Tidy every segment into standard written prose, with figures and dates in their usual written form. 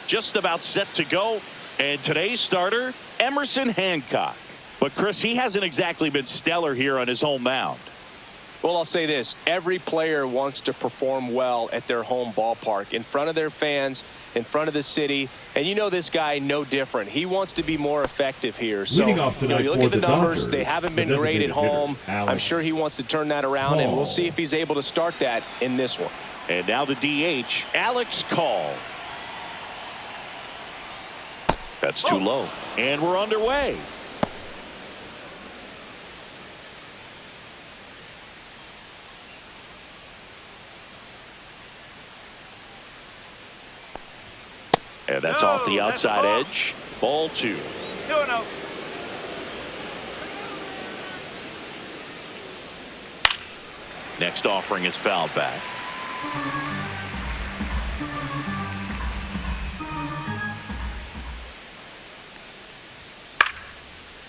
just about set to go. And today's starter, Emerson Hancock. But, Chris, he hasn't exactly been stellar here on his home mound. Well, I'll say this. Every player wants to perform well at their home ballpark, in front of their fans, in front of the city. And you know this guy no different. He wants to be more effective here. So, you look at the numbers. They haven't been great at home. I'm sure he wants to turn that around, and we'll see if he's able to start that in this one. And now the DH, Alex Call. That's too low. And we're underway. And that's off the outside edge. Ball 2. 2-0. Next offering is fouled back.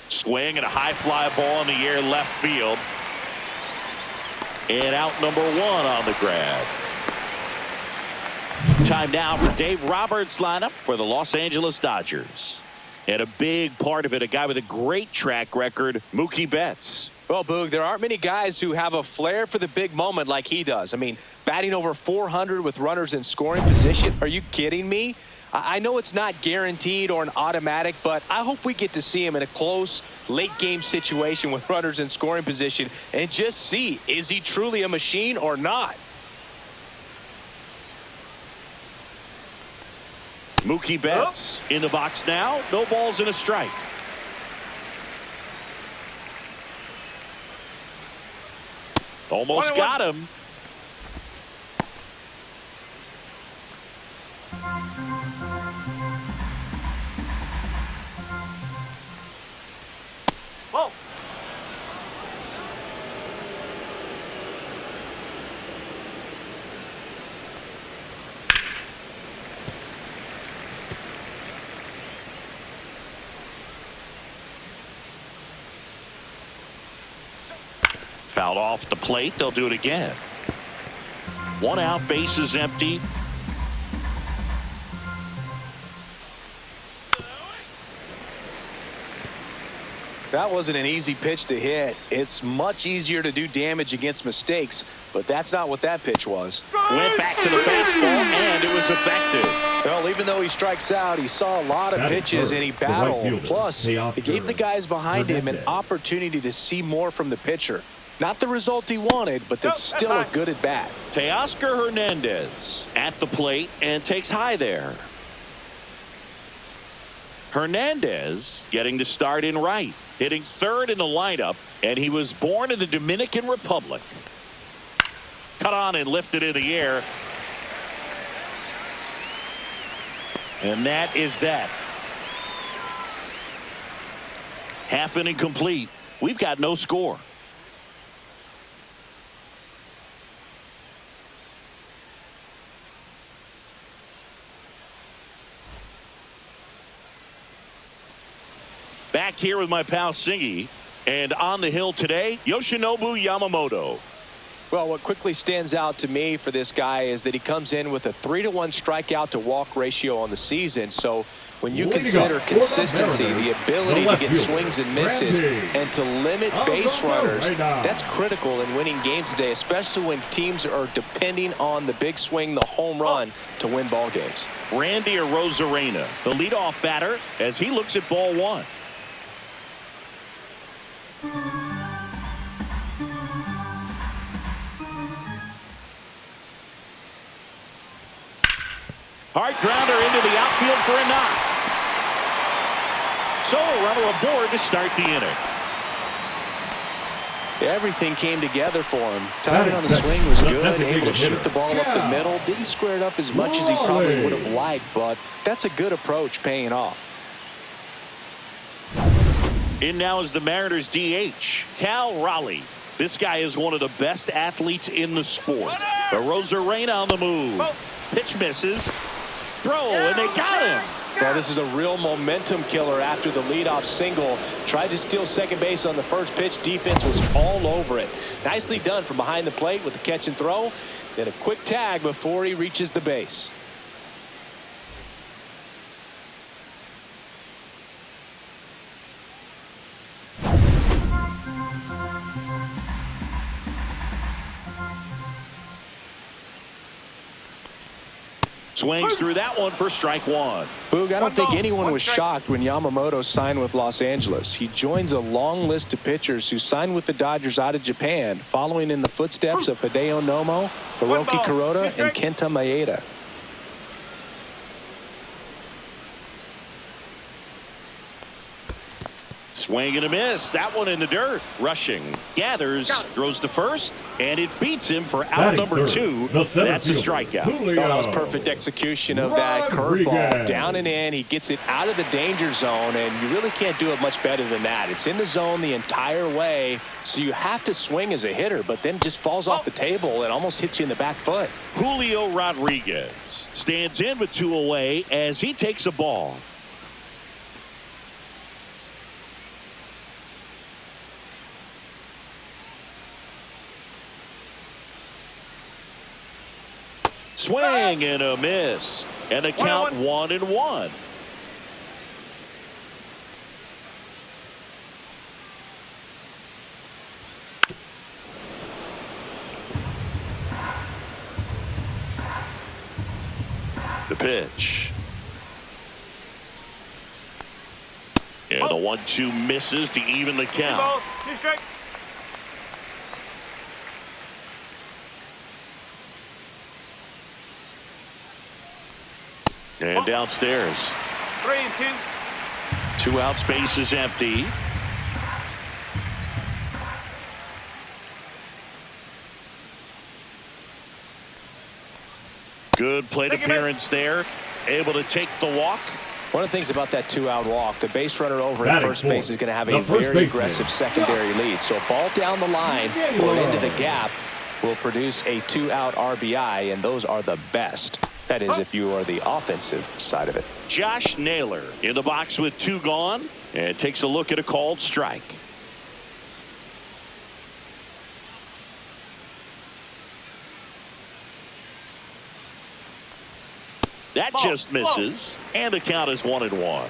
Swing and a high fly ball in the air left field. And out number 1 on the grab. Time now for Dave Roberts' lineup for the Los Angeles Dodgers. And a big part of it, a guy with a great track record, Mookie Betts. Well, Boog, there aren't many guys who have a flair for the big moment like he does. I mean, batting over 400 with runners in scoring position. Are you kidding me? I know it's not guaranteed or an automatic, but I hope we get to see him in a close, late-game situation with runners in scoring position and just see, is he truly a machine or not? Mookie Betts in the box now. No balls and a strike. Almost got him. Whoa. Fouled off the plate. They'll do it again. 1 out, base is empty. That wasn't an easy pitch to hit. It's much easier to do damage against mistakes, but that's not what that pitch was. Went back to the fastball, and it was effective. Well, even though he strikes out, he saw a lot of pitches and he battled. Plus, it gave the guys behind him an opportunity to see more from the pitcher. Not the result he wanted, but that's still a good at bat. Teoscar Hernandez at the plate and takes high there. Hernandez getting the start in right, hitting 3rd in the lineup, and he was born in the Dominican Republic. Cut on and lifted in the air. And that is that. Half inning complete. We've got no score. Back here with my pal Singy, and on the hill today, Yoshinobu Yamamoto. Well, what quickly stands out to me for this guy is that he comes in with a 3-to-1 strikeout to walk ratio on the season. So when you consider consistency, the ability to get swings and misses, and to limit base runners, that's critical in winning games today, especially when teams are depending on the big swing, the home run, to win ball games. Randy Arozarena, the leadoff batter, as he looks at ball 1. Hard grounder into the outfield for a knock. So a runner aboard to start the inning. Everything came together for him. Timing on the swing was good, able to shoot the ball up the middle. Didn't square it up as much as he probably would have liked, but that's a good approach paying off. In now is the Mariners DH, Cal Raleigh. This guy is one of the best athletes in the sport. Arozarena on the move. Pitch misses. Throw, and they got him. Well, this is a real momentum killer after the leadoff single. Tried to steal second base on the first pitch. Defense was all over it. Nicely done from behind the plate with the catch and throw. Then a quick tag before he reaches the base. Swings through that one for strike one. Boog, I don't think anyone was shocked when Yamamoto signed with Los Angeles. He joins a long list of pitchers who signed with the Dodgers out of Japan, following in the footsteps of Hideo Nomo, Hiroki Kuroda, and Kenta Maeda. Swing and a miss. That one in the dirt. Rushing. Gathers. Throws to first. And it beats him for out number 2. That's a strikeout. Oh, that was perfect execution of that curveball. Down and in. He gets it out of the danger zone. And you really can't do it much better than that. It's in the zone the entire way. So you have to swing as a hitter. But then just falls off the table and almost hits you in the back foot. Julio Rodriguez stands in with 2 away as he takes a ball. Swing and a miss. And a count 1-1. The pitch. And the 1-2 misses to even the count. 2 strikes. And downstairs. 3-2. 2 out, space is empty. Good plate appearance there. Able to take the walk. One of the things about that 2-out walk, the base runner over at first base is going to have a very aggressive secondary lead. So a ball down the line or into the gap will produce a 2-out RBI, and those are the best. That is, if you are the offensive side of it. Josh Naylor in the box with 2 gone and takes a look at a called strike. That just misses, and the count is 1-1.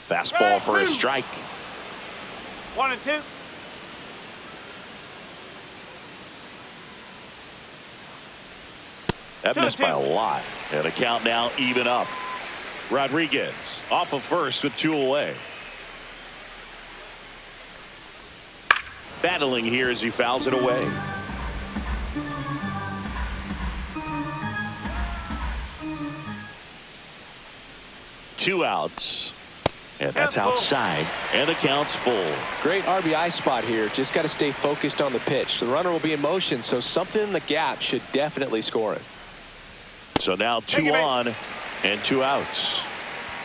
Fastball for a strike. 1-2. That missed by a lot. And a count now even up. Rodriguez off of first with 2 away. Battling here as he fouls it away. Two outs. And that's outside. And the count's full. Great RBI spot here. Just got to stay focused on the pitch. The runner will be in motion, so something in the gap should definitely score it. So now 2 on and 2 outs.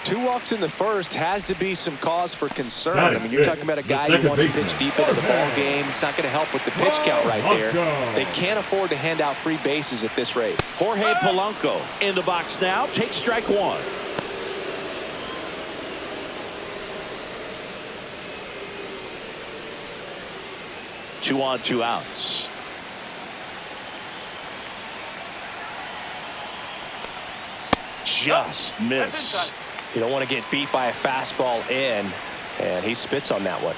2 walks in the first has to be some cause for concern. I mean, you're talking about a guy who wants to pitch deep into the ball game. It's not going to help with the pitch count right there. They can't afford to hand out free bases at this rate. Jorge Polanco in the box now. Takes strike 1. Two on, 2 outs. Just missed. You don't want to get beat by a fastball in, and he spits on that one.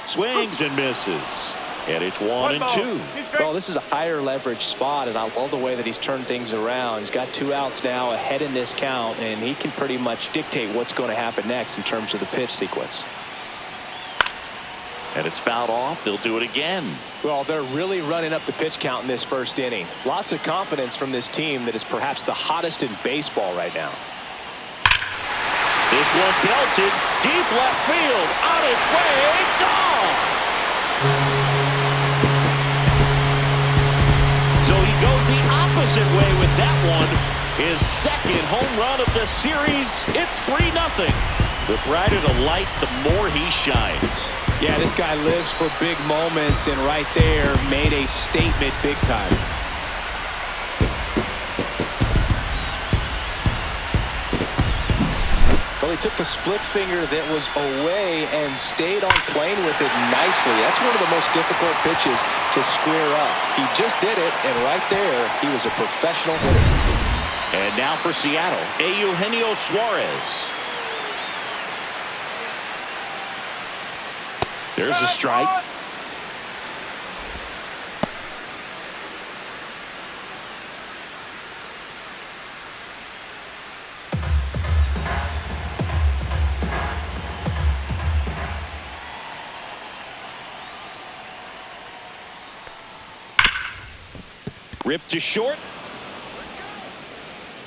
Swings and misses. And it's 1-2. Well, this is a higher leverage spot, and I love the way that he's turned things around. He's got 2 outs now ahead in this count, and he can pretty much dictate what's going to happen next in terms of the pitch sequence. And it's fouled off. They'll do it again. Well, they're really running up the pitch count in this first inning. Lots of confidence from this team that is perhaps the hottest in baseball right now. This one belted deep left field. On its way. Gone. So he goes the opposite way with that one. His second home run of the series. It's 3-0. The brighter the lights, the more he shines. Yeah, this guy lives for big moments, and right there made a statement big time. Well, he took the split finger that was away and stayed on plane with it nicely. That's one of the most difficult pitches to square up. He just did it, and right there, he was a professional hitter. And now for Seattle, Eugenio Suarez. There's a strike. Ripped to short.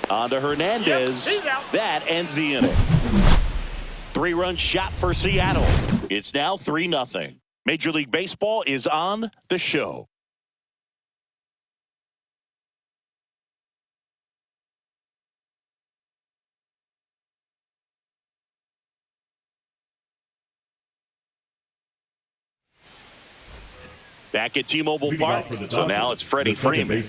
On to Hernandez. That ends the inning. 3-run shot for Seattle. It's now 3-0. Major League Baseball is on the show. Back at T-Mobile Park. So now it's Freddie Freeman.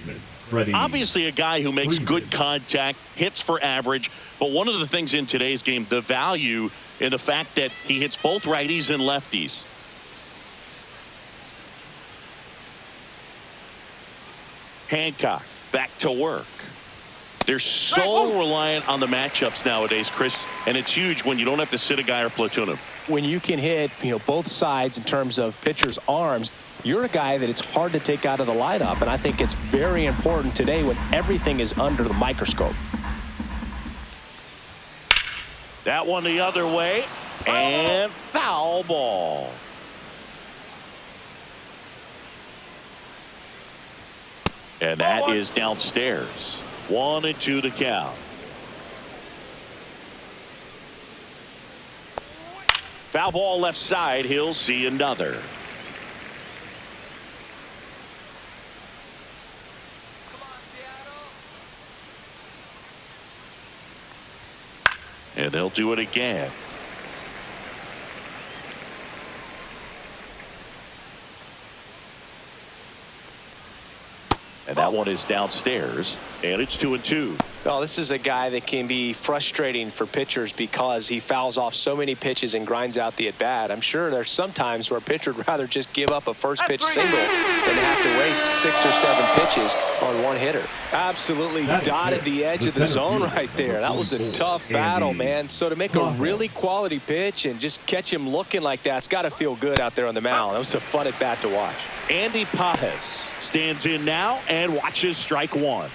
Obviously a guy who makes good contact, hits for average, but one of the things in today's game, the value in the fact that he hits both righties and lefties. Hancock back to work. They're so reliant on the matchups nowadays, Chris, and it's huge when you don't have to sit a guy or platoon him. When you can hit, both sides in terms of pitchers' arms, you're a guy that it's hard to take out of the lineup, and I think it's very important today when everything is under the microscope. That one the other way, and foul ball. And that is downstairs. 1-2 to count. Foul ball left side. He'll see another. And they'll do it again. And that one is downstairs, and it's 2-2. Well, this is a guy that can be frustrating for pitchers because he fouls off so many pitches and grinds out the at-bat. I'm sure there's some times where a pitcher would rather just give up a first-pitch single than have to waste 6 or 7 pitches on one hitter. Absolutely dotted the edge of the zone right there. That was a tough battle, man. So to make a really quality pitch and just catch him looking like that, it's got to feel good out there on the mound. That was a fun at-bat to watch. Andy Pajes stands in now and watches strike one.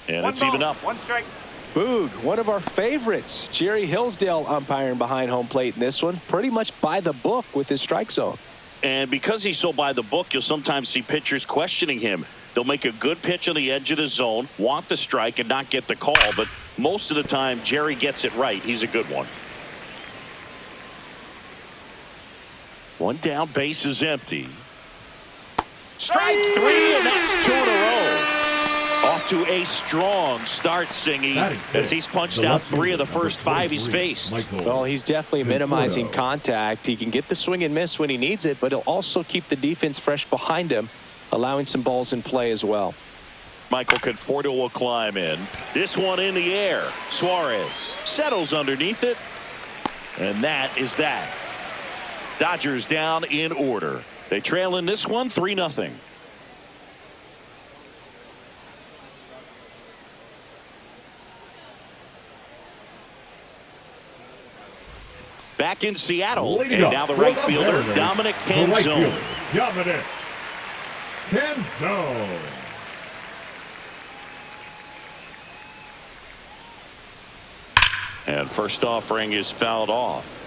And it's even up. 1 strike. Boog, one of our favorites. Jerry Hillsdale umpiring behind home plate in this one. Pretty much by the book with his strike zone. And because he's so by the book, you'll sometimes see pitchers questioning him. They'll make a good pitch on the edge of the zone, want the strike, and not get the call. But most of the time, Jerry gets it right. He's a good one. One down, base is empty. Strike 3, and that's 2 in a row. Off to a strong start, Singy, as he's punched out 3 of the first 5 he's faced. Well, he's definitely minimizing contact. He can get the swing and miss when he needs it, but he'll also keep the defense fresh behind him, allowing some balls in play as well. Michael Conforto will climb in. This one in the air. Suarez settles underneath it, and that is that. Dodgers down in order. They trail in this one 3-0. Back in Seattle, and now the right fielder, Dominic Canzone. Dominic Canzone. And first offering is fouled off.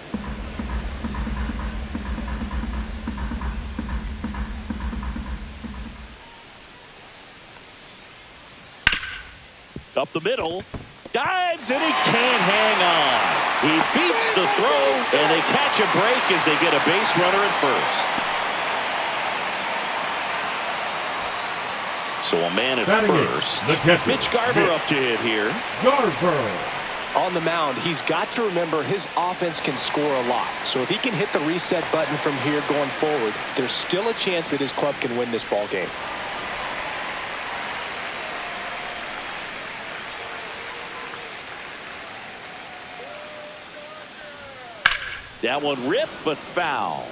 Up the middle. Dives, and he can't hang on. He beats the throw, and they catch a break as they get a base runner at first. So a man at first. Mitch Garver up to hit here. Garver. On the mound, he's got to remember his offense can score a lot. So if he can hit the reset button from here going forward, there's still a chance that his club can win this ball game. That one ripped, but foul.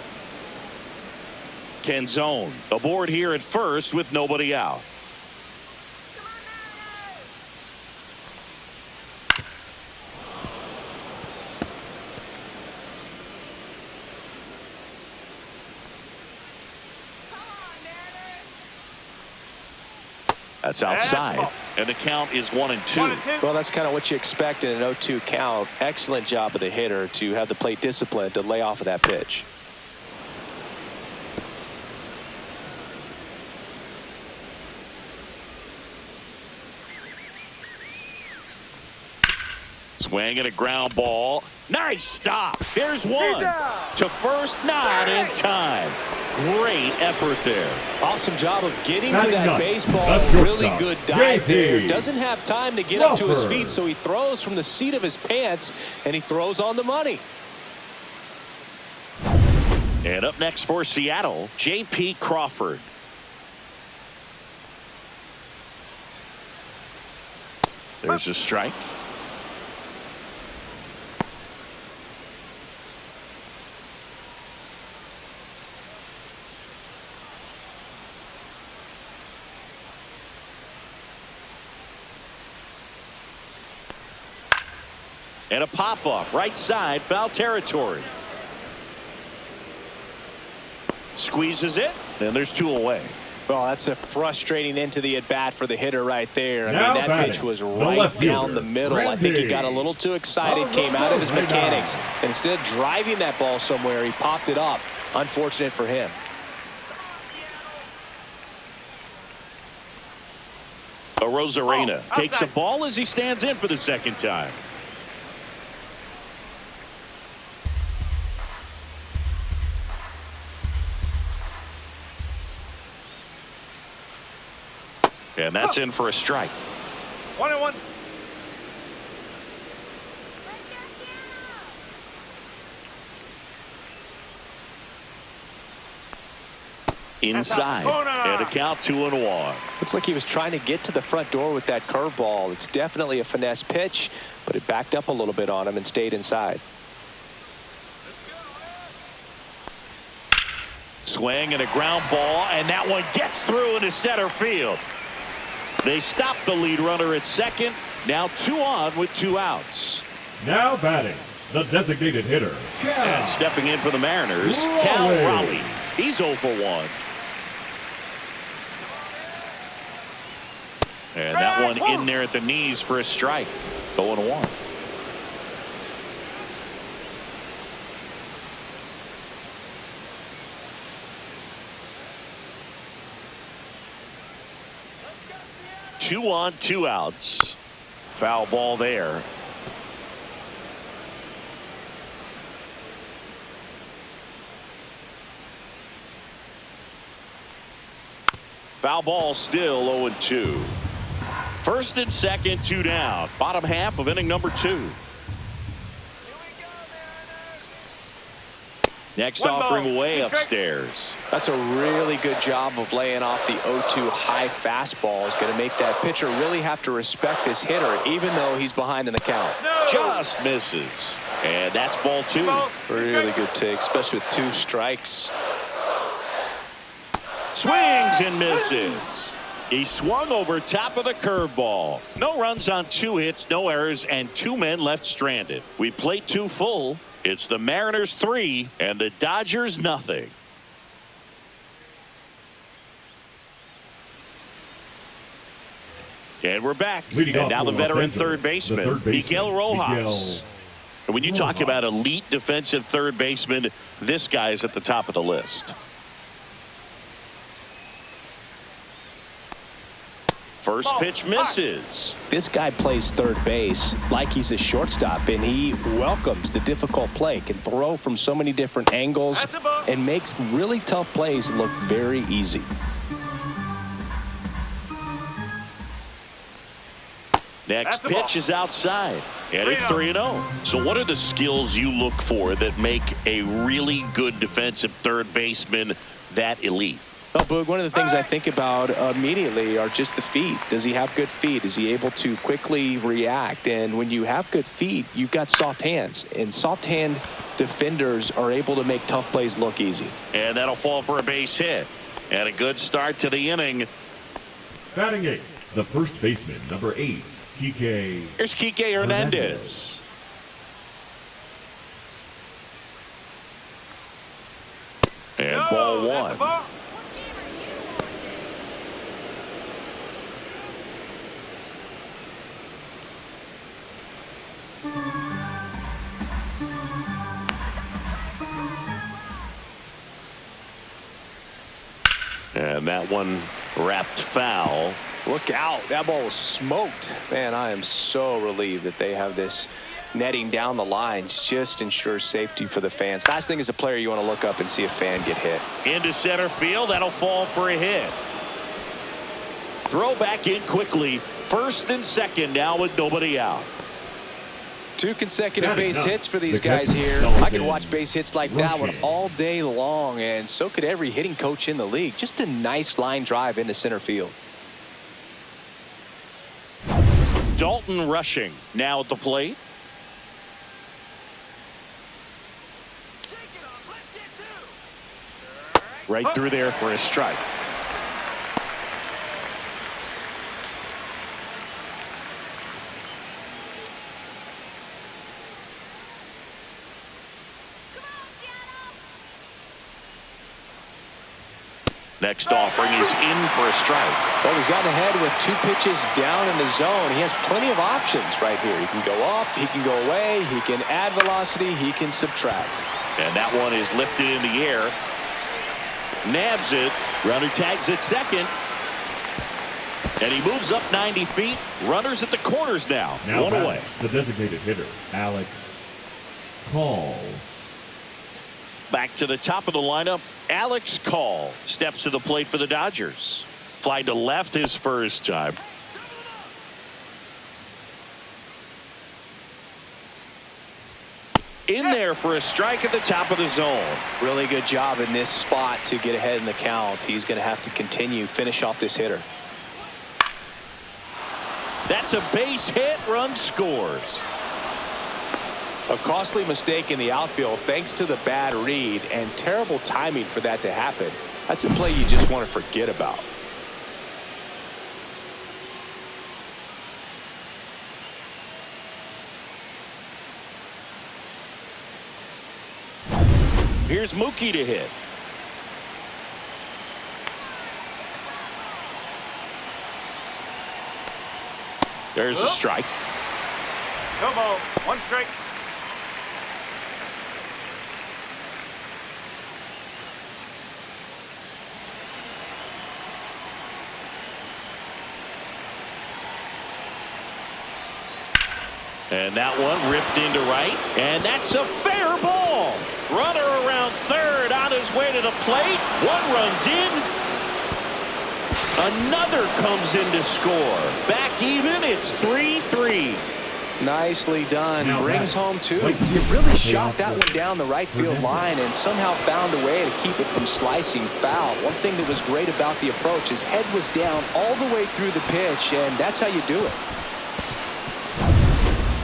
Canzone aboard here at first with nobody out. That's outside. And the count is 1-2. Well, that's kind of what you expect in an 0-2 count. Excellent job of the hitter to have the plate discipline to lay off of that pitch. Swing and a ground ball. Nice stop. There's one. To first, not in time. Great effort there. Awesome job of getting to that baseball. Really good dive there. Doesn't have time to get up to his feet, so he throws from the seat of his pants, and he throws on the money. And up next for Seattle, J.P. Crawford. There's a strike. And a pop-up, right side, foul territory. Squeezes it, and there's 2 away. Well, that's a frustrating end to the at-bat for the hitter right there. I mean, that pitch was right down the middle. I think he got a little too excited, came out of his mechanics. And instead of driving that ball somewhere, he popped it up. Unfortunate for him. Rosarena takes a ball as he stands in for the second time. And that's in for a strike. 1-1. Inside. And a count 2-1. Looks like he was trying to get to the front door with that curveball. It's definitely a finesse pitch, but it backed up a little bit on him and stayed inside. Swing and a ground ball, and that one gets through into center field. They stop the lead runner at second. Now 2 on with 2 outs. Now batting, the designated hitter. And stepping in for the Mariners, Cal Raleigh. He's 0 for 1. And that one in there at the knees for a strike. 0-1. Two on, 2 outs. Foul ball there. Foul ball still 0-2. First and second, 2 down. Bottom half of inning number 2. Next offering way upstairs. That's a really good job of laying off the 0-2 high fastball. Is going to make that pitcher really have to respect this hitter, even though he's behind in the count. Just misses. And that's ball 2. Really good take, especially with 2 strikes. Swings and misses. He swung over top of the curveball. No runs on 2 hits, no errors, and 2 men left stranded. We played 2 full. It's the Mariners 3 and the Dodgers nothing. And we're back. And now the veteran third baseman, Miguel Rojas. And when you talk about elite defensive third baseman, this guy is at the top of the list. First pitch misses. This guy plays third base like he's a shortstop, and he welcomes the difficult play, can throw from so many different angles, and makes really tough plays look very easy. Next pitch is outside, and it's 3-0. So what are the skills you look for that make a really good defensive third baseman that elite? Well, Boog, one of the things I think about immediately are just the feet. Does he have good feet? Is he able to quickly react? And when you have good feet, you've got soft hands. And soft hand defenders are able to make tough plays look easy. And that'll fall for a base hit. And a good start to the inning. Batting 8, the first baseman, number 8, Kike. Here's Kike Hernandez. And ball 1. And that one wrapped foul. Look out. That ball was smoked. Man, I am so relieved that they have this netting down the lines. Just ensures safety for the fans. Last thing as a player, you want to look up and see a fan get hit. Into center field. That'll fall for a hit. Throw back in quickly. First and second now with nobody out. 2 consecutive base hits for these guys here. I could watch base hits like that one all day long, and so could every hitting coach in the league. Just a nice line drive into center field. Dalton Rushing now at the plate. Right through there for a strike. Next offering is in for a strike. Well, he's gotten ahead with 2 pitches down in the zone. He has plenty of options right here. He can go up, he can go away, he can add velocity, he can subtract. And that one is lifted in the air. Nabs it. Runner tags at second. And he moves up 90 feet. Runners at the corners now. One away. The designated hitter, Alex Call. Back to the top of the lineup. Alex Call steps to the plate for the Dodgers. Fly to left his first time. In there for a strike at the top of the zone. Really good job in this spot to get ahead in the count. He's going to have to finish off this hitter. That's a base hit. Run scores. A costly mistake in the outfield thanks to the bad read and terrible timing for that to happen. That's a play you just want to forget about. Here's Mookie to hit. There's a strike. No ball. 1 strike. And that one ripped into right. And that's a fair ball. Runner around third on his way to the plate. 1 runs in. Another comes in to score. Back even. It's 3-3. Nicely done. Now Brings home 2. Like, He really shot that one down the right field line and somehow found a way to keep it from slicing foul. One thing that was great about the approach, his head was down all the way through the pitch, and that's how you do it.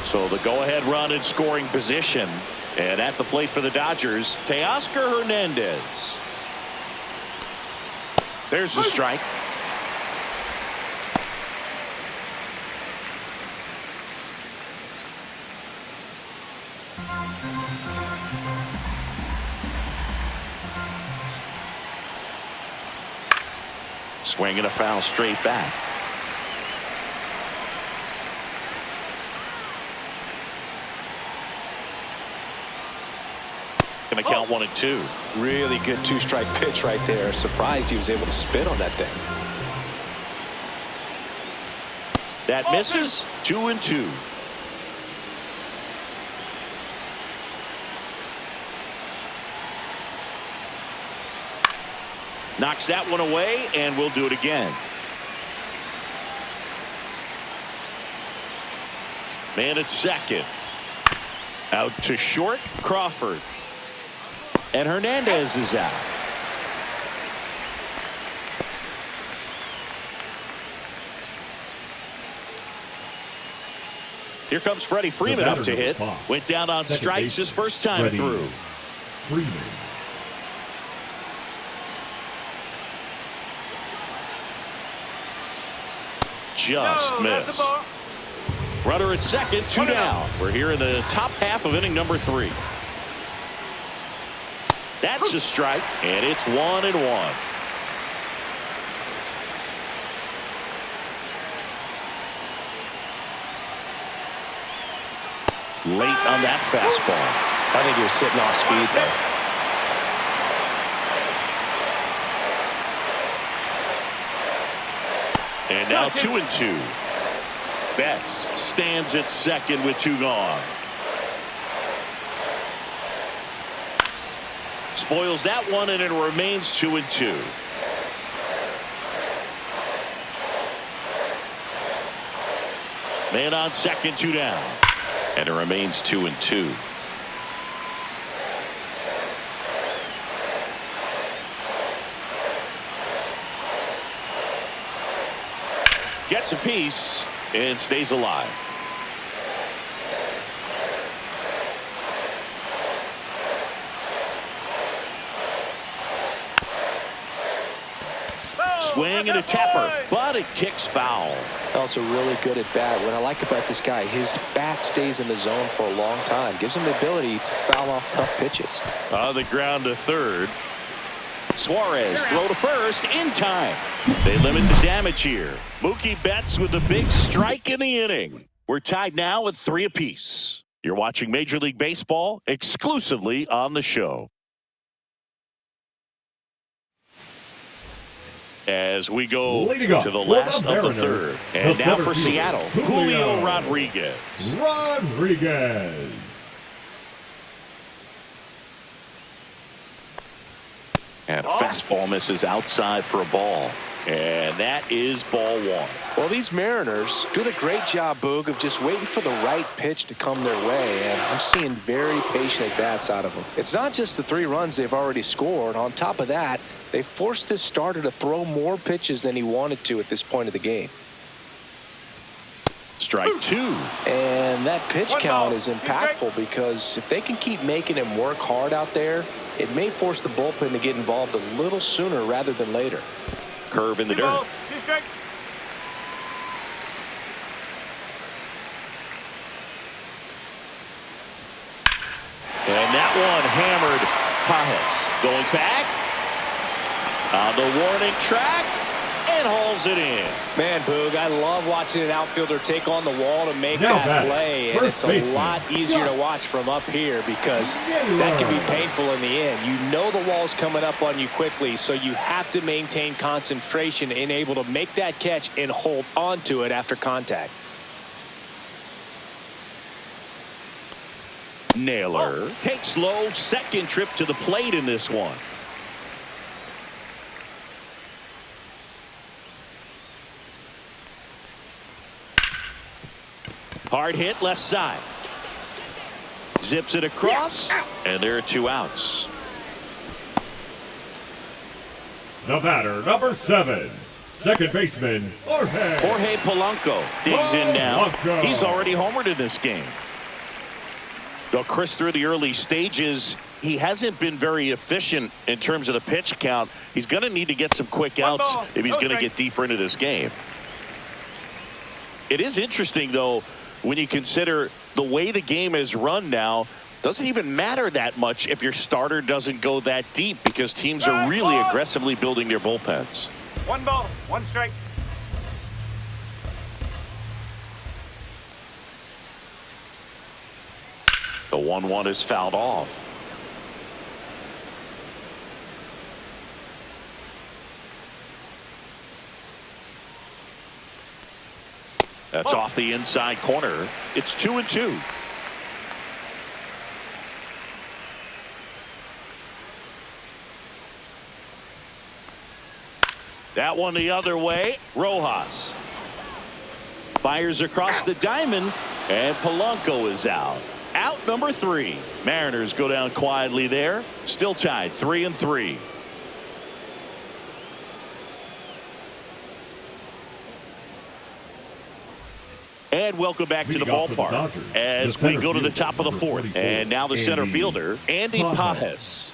So the go-ahead run in scoring position. And at the plate for the Dodgers, Teoscar Hernandez. There's the strike. Swinging a foul straight back. Going to count 1 and 2. Really good 2-strike pitch right there. Surprised he was able to spin on that thing. That misses. 2 and 2. Knocks that one away, and we'll do it again. Man at second. Out to short, Crawford. And Hernandez is out. Here comes Freddie Freeman up to hit. Went down on strikes his first time through. Freeman. Just missed. Runner at second, 2 down. We're here in the top half of inning number 3. That's a strike, and it's 1 and 1. Late on that fastball. I think he was sitting off speed there. And now 2-2. Betts stands at second with 2 gone. Spoils that one, and it remains 2-2. Man on second, 2 down. And it remains 2-2. Gets a piece and stays alive. Swing and a tapper, but it kicks foul. Also really good at bat. What I like about this guy, his bat stays in the zone for a long time. Gives him the ability to foul off tough pitches. On the ground to third. Suarez throw to first in time. They limit the damage here. Mookie Betts with the big strike in the inning. We're tied now at 3 apiece. You're watching Major League Baseball exclusively on the show. As we go to the last of the third. And now for Seattle, Julio Rodriguez. And a fastball misses outside for a ball. And that is ball 1. Well, these Mariners doing a great job, Boog, of just waiting for the right pitch to come their way. And I'm seeing very patient at-bats out of them. It's not just the 3 runs they've already scored. On top of that, they forced this starter to throw more pitches than he wanted to at this point of the game. Strike 2. And that pitch count is impactful because if they can keep making him work hard out there, it may force the bullpen to get involved a little sooner rather than later. Curve in the dirt. And that one hammered. Pajes going back on the warning track and hauls it in. Man, Boog, I love watching an outfielder take on the wall to make that play, and it's a lot easier to watch from up here because that can be painful in the end. You know the wall's coming up on you quickly, so you have to maintain concentration and able to make that catch and hold onto it after contact. Naylor takes low, second trip to the plate in this one. Hard hit left side. Zips it across, and there are 2 outs. The batter, number 7, second baseman, Jorge Polanco digs in now. He's already homered in this game. Well, Chris, through the early stages, he hasn't been very efficient in terms of the pitch count. He's going to need to get some quick outs if he's going to get deeper into this game. It is interesting, though, when you consider the way the game is run now. Doesn't even matter that much if your starter doesn't go that deep because teams are really aggressively building their bullpens. 1 ball, 1 strike. The 1-1 is fouled off. That's off the inside corner. It's 2-2. That one the other way. Rojas fires across the diamond, and Polanco is out. Out number 3. Mariners go down quietly there. Still tied 3-3. And welcome back to the ballpark as we go to the top of the 4th. And now the center fielder, Andy Pajes.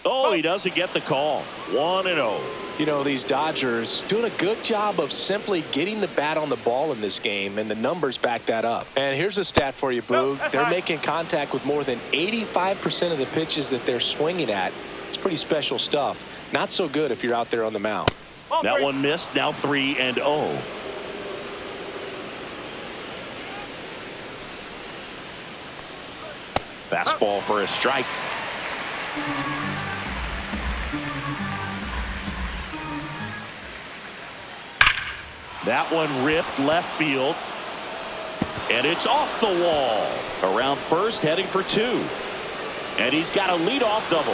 Oh, he doesn't get the call. 1-0. You know, these Dodgers doing a good job of simply getting the bat on the ball in this game, and the numbers back that up. And here's a stat for you, Boog. They're making contact with more than 85% of the pitches that they're swinging at. It's pretty special stuff. Not so good if you're out there on the mound. That one missed. Now 3-0. Fastball for a strike. That one ripped left field. And it's off the wall. Around first, heading for 2. And he's got a leadoff double.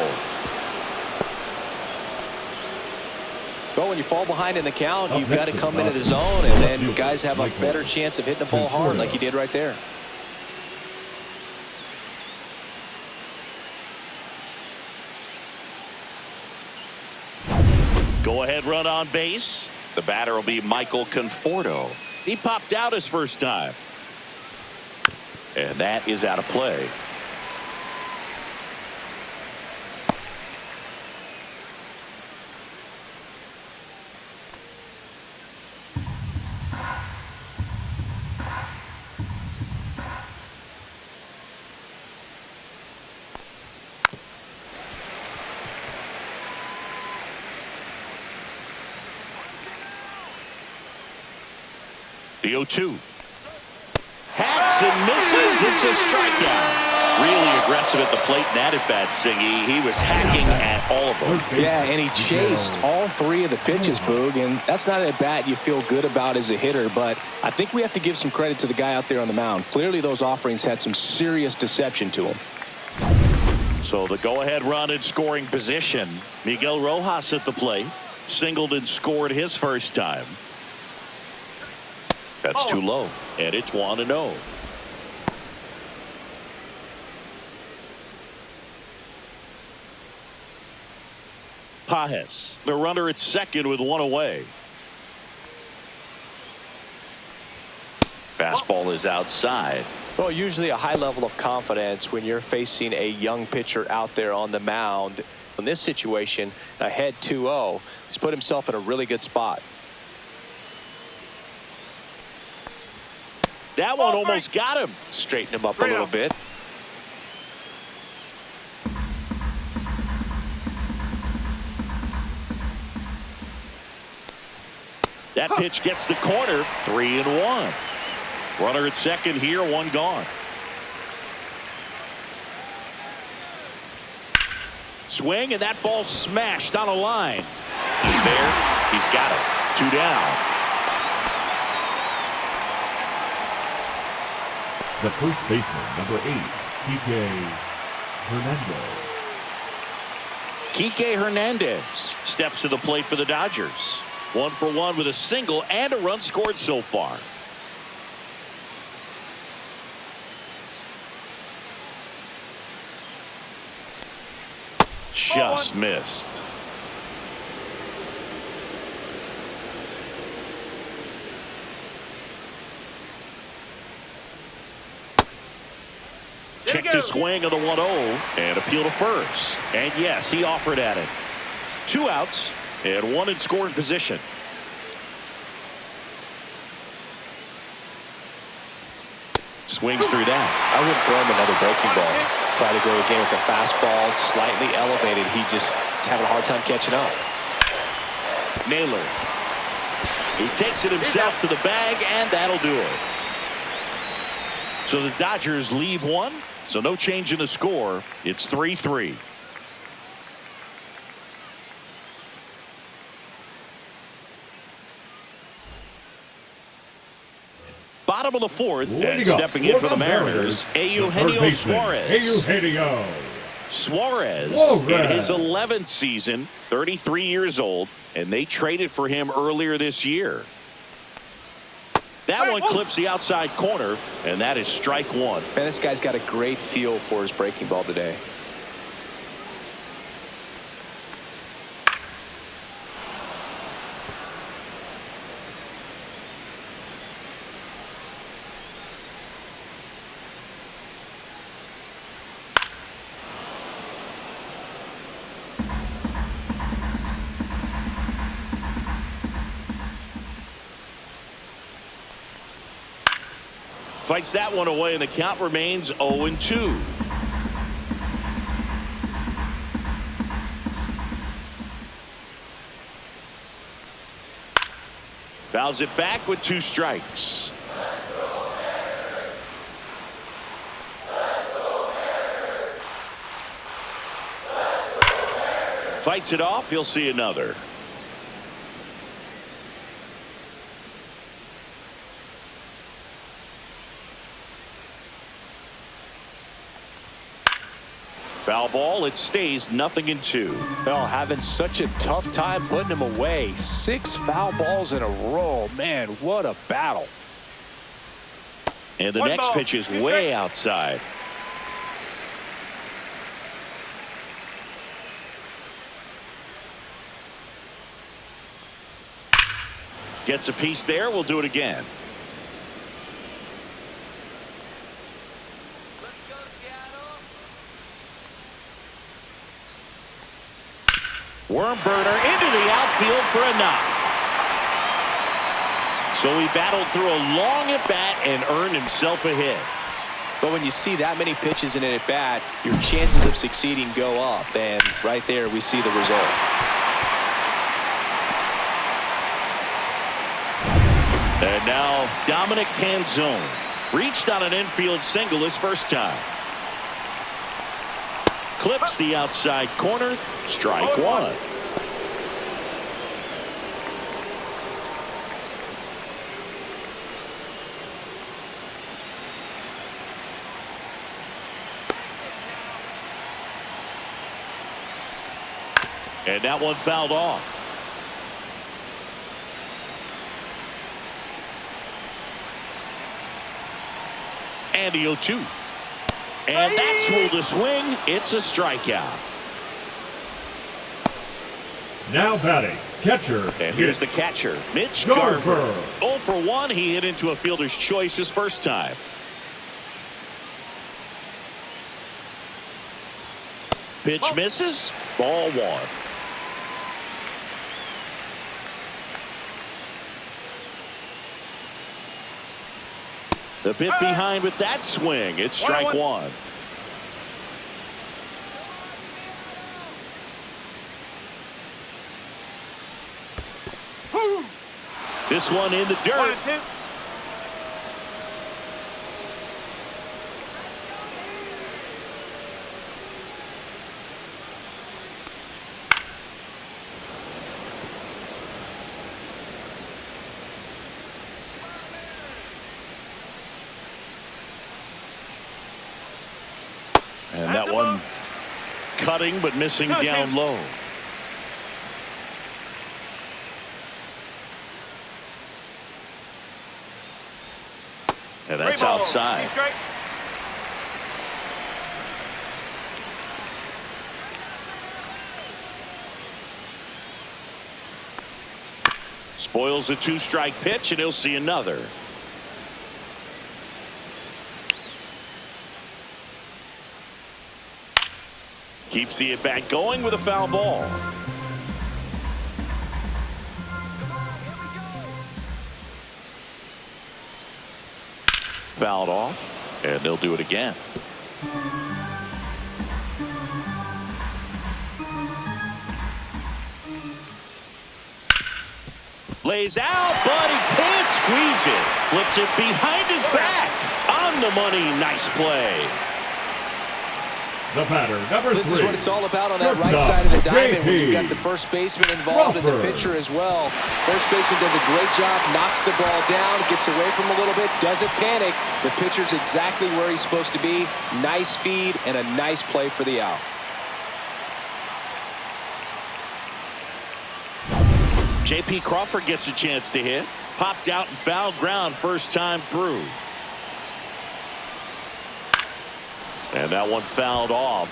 Well, when you fall behind in the count, you've got to come into the zone, and then guys have a better chance of hitting the ball hard like you did right there. Go ahead run on base. The batter will be Michael Conforto. He popped out his first time. And that is out of play. The 0-2. Hacks and misses. It's a strikeout. Really aggressive at the plate and that at bat, Singy. He was hacking at all of them. Yeah, and he chased all 3 of the pitches, Boog, and that's not a bat you feel good about as a hitter, but I think we have to give some credit to the guy out there on the mound. Clearly those offerings had some serious deception to him. So the go-ahead run in scoring position. Miguel Rojas at the plate. Singled and scored his first time. That's too low, and it's 1-0. Pages, the runner at second with 1 away. Fastball is outside. Well, usually a high level of confidence when you're facing a young pitcher out there on the mound. In this situation, ahead 2-0, he's put himself in a really good spot. That one almost got him. Straighten him up a little bit. That pitch gets the corner. 3-1. Runner at second here, 1 gone. Swing, and that ball smashed on a line. He's there. He's got it. 2 down. The first baseman, number 8, Kike Hernandez steps to the plate for the Dodgers. 1 for 1 with a single and a run scored so far. Just missed. Check to swing of the 1-0 and appeal to first. And yes, he offered at it. 2 outs and 1 in scoring position. Swings through that. I wouldn't throw him another breaking ball. Try to go again with the fastball, slightly elevated. He just is having a hard time catching up. Naylor. He takes it himself to the bag, and that'll do it. So the Dodgers leave 1. So no change in the score. It's 3-3. Bottom of the 4th, and stepping in for the Mariners, Eugenio Suarez. Suarez in his 11th season, 33 years old, and they traded for him earlier this year. That one clips the outside corner, and that is strike 1. Man, this guy's got a great feel for his breaking ball today. Fights that one away, and the count remains 0-2. Fouls it back with 2 strikes. Fights it off. He'll see another. Foul ball. It stays 0-2. Well, having such a tough time putting him away. 6 foul balls in a row. Man, what a battle. And the next pitch is way outside. Gets a piece there. We'll do it again. Worm burner into the outfield for a knock. So he battled through a long at bat and earned himself a hit. But when you see that many pitches in an at bat, your chances of succeeding go up. And right there we see the result. And now Dominic Canzone reached on an infield single his first time. Clips the outside corner. Strike one. And that one fouled off. And the 0-2. And that's ruled a swing. It's a strikeout. Now batting, catcher. And here's the catcher, Mitch Garver. 0 for 1. He hit into a fielder's choice his first time. Pitch misses. Ball 1. A bit behind with that swing. It's strike 1. This one in the dirt. 1-2. And that one cutting but missing down low. And that's outside. Spoils the 2-strike pitch, and he'll see another. Keeps the at-bat going with a foul ball. Fouled off, and they'll do it again. Lays out, but he can't squeeze it. Flips it behind his back. On the money, nice play. The batter, number 3. This is what it's all about on that right side of the diamond when you've got the first baseman involved and the pitcher as well. First baseman does a great job, knocks the ball down, gets away from him a little bit, doesn't panic. The pitcher's exactly where he's supposed to be. Nice feed and a nice play for the out. J.P. Crawford gets a chance to hit. Popped out and fouled ground first time through. And that one fouled off.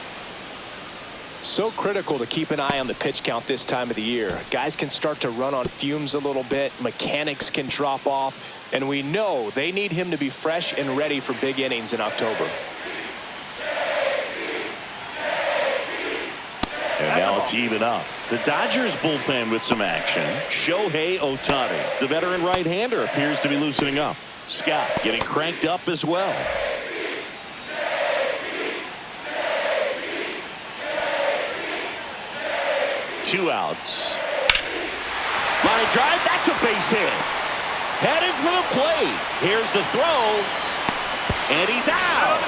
So critical to keep an eye on the pitch count this time of the year. Guys can start to run on fumes a little bit. Mechanics can drop off. And we know they need him to be fresh and ready for big innings in October. And now it's even up. The Dodgers bullpen with some action. Shohei Ohtani, the veteran right-hander, appears to be loosening up. Scott getting cranked up as well. Two outs. Line drive. That's a base hit. Headed for the plate. Here's the throw. And he's out.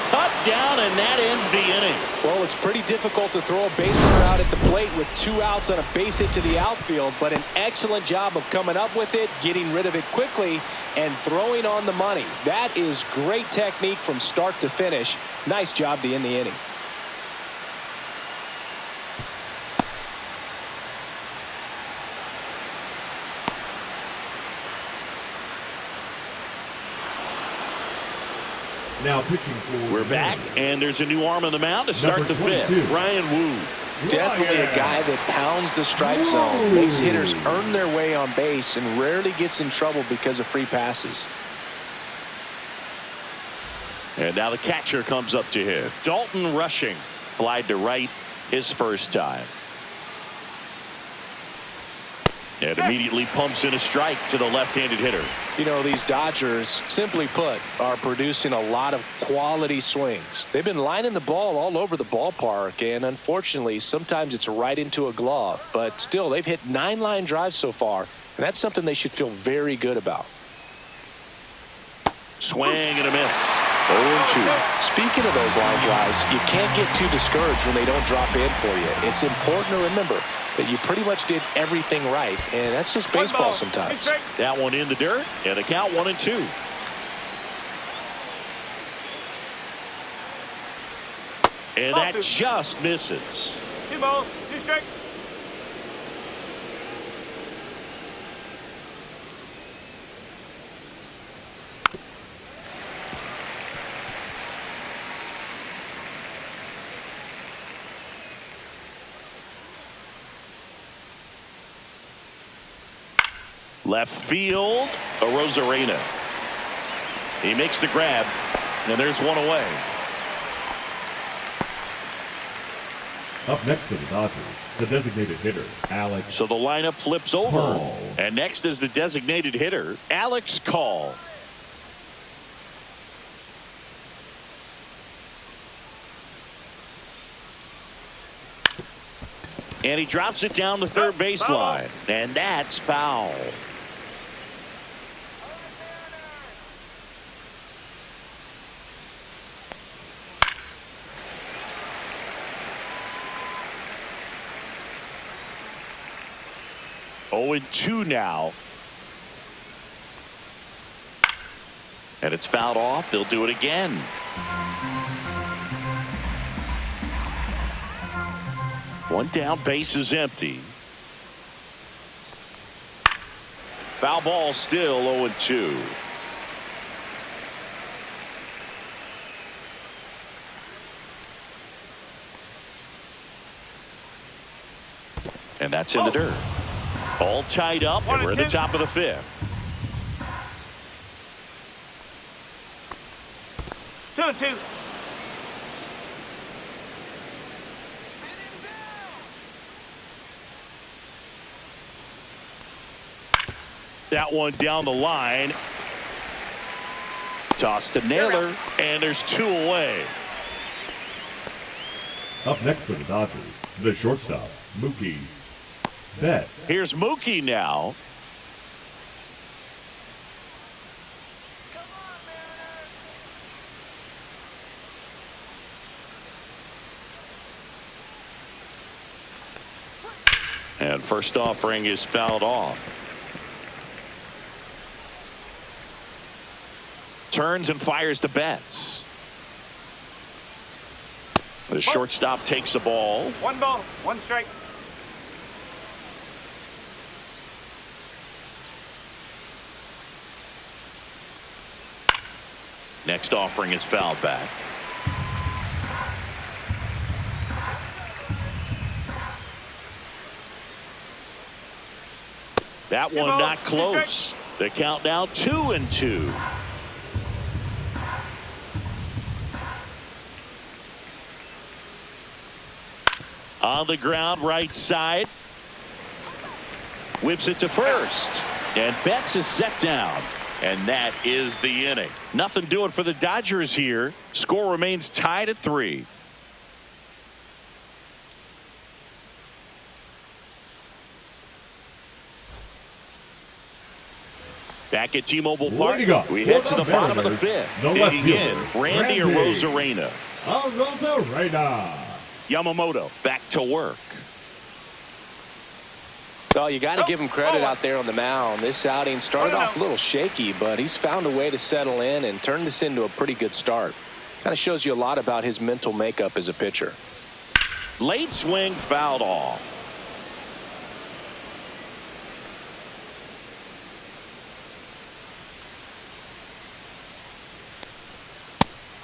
cut down, and that ends the inning. Well, it's pretty difficult to throw a base runner out at the plate with 2 outs on a base hit to the outfield, but an excellent job of coming up with it, getting rid of it quickly, and throwing on the money. That is great technique from start to finish. Nice job to end the inning. Now pitching for. We're back, and there's a new arm on the mound to start the 5th. Ryan Wu. Definitely a guy that pounds the strike zone, makes hitters earn their way on base, and rarely gets in trouble because of free passes. And now the catcher comes up to hit. Dalton Rushing. Flied to right his first time. And immediately pumps in a strike to the left-handed hitter. You know, these Dodgers, simply put, are producing a lot of quality swings. They've been lining the ball all over the ballpark, and unfortunately, sometimes it's right into a glove. But still, they've hit 9 line drives so far, and that's something they should feel very good about. Swing and a miss. 0-2. Speaking of those line drives, you can't get too discouraged when they don't drop in for you. It's important to remember that you pretty much did everything right, and that's just baseball sometimes. That one in the dirt, and the count 1-2. And that just misses. 2 balls, 2 strikes. Left field, Arozarena. He makes the grab, and there's one away. Up next for the Dodgers, the designated hitter, Alex. So the lineup flips over. Call. And next is the designated hitter, Alex Call. And he drops it down the third baseline. And that's foul. Oh, 2 now. And it's fouled off. They'll do it again. One down, base is empty. Foul ball, still 0-2. And that's in the dirt. All tied up, and we're at the top of the 5th. 2-2. That one down the line. Toss to Naylor, and there's 2 away. Up next for the Dodgers, the shortstop, Mookie Betts. Here's Mookie now. And first offering is fouled off. Turns and fires to Betts. The shortstop takes the ball. 1 ball, 1 strike. Next offering is fouled back. That one not close. The count now 2-2. On the ground, right side. Whips it to first. And Betts is set down. And that is the inning. Nothing doing for the Dodgers here. Score remains tied at 3. Back at T-Mobile Leading Park, up we head for to the the bottom of the Mariners, fifth. the left Digging in, fielder, Randy Arozarena. Arozarena. Yamamoto back to work. Well, you got to give him credit out there on the mound. This outing started off a little shaky, but he's found a way to settle in and turn this into a pretty good start. Kind of shows you a lot about his mental makeup as a pitcher. Late swing fouled off.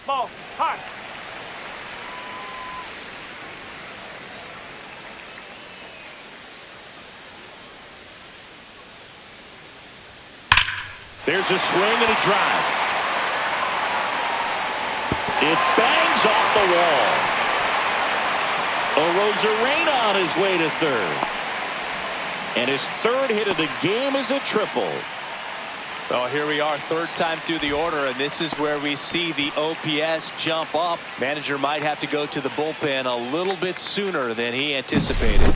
Ball, hot. There's a swing and a drive. It bangs off the wall. Arozarena on his way to third. And his third hit of the game is a triple. Well, here we are, third time through the order, and this is where we see the OPS jump up. Manager might have to go to the bullpen a little bit sooner than he anticipated.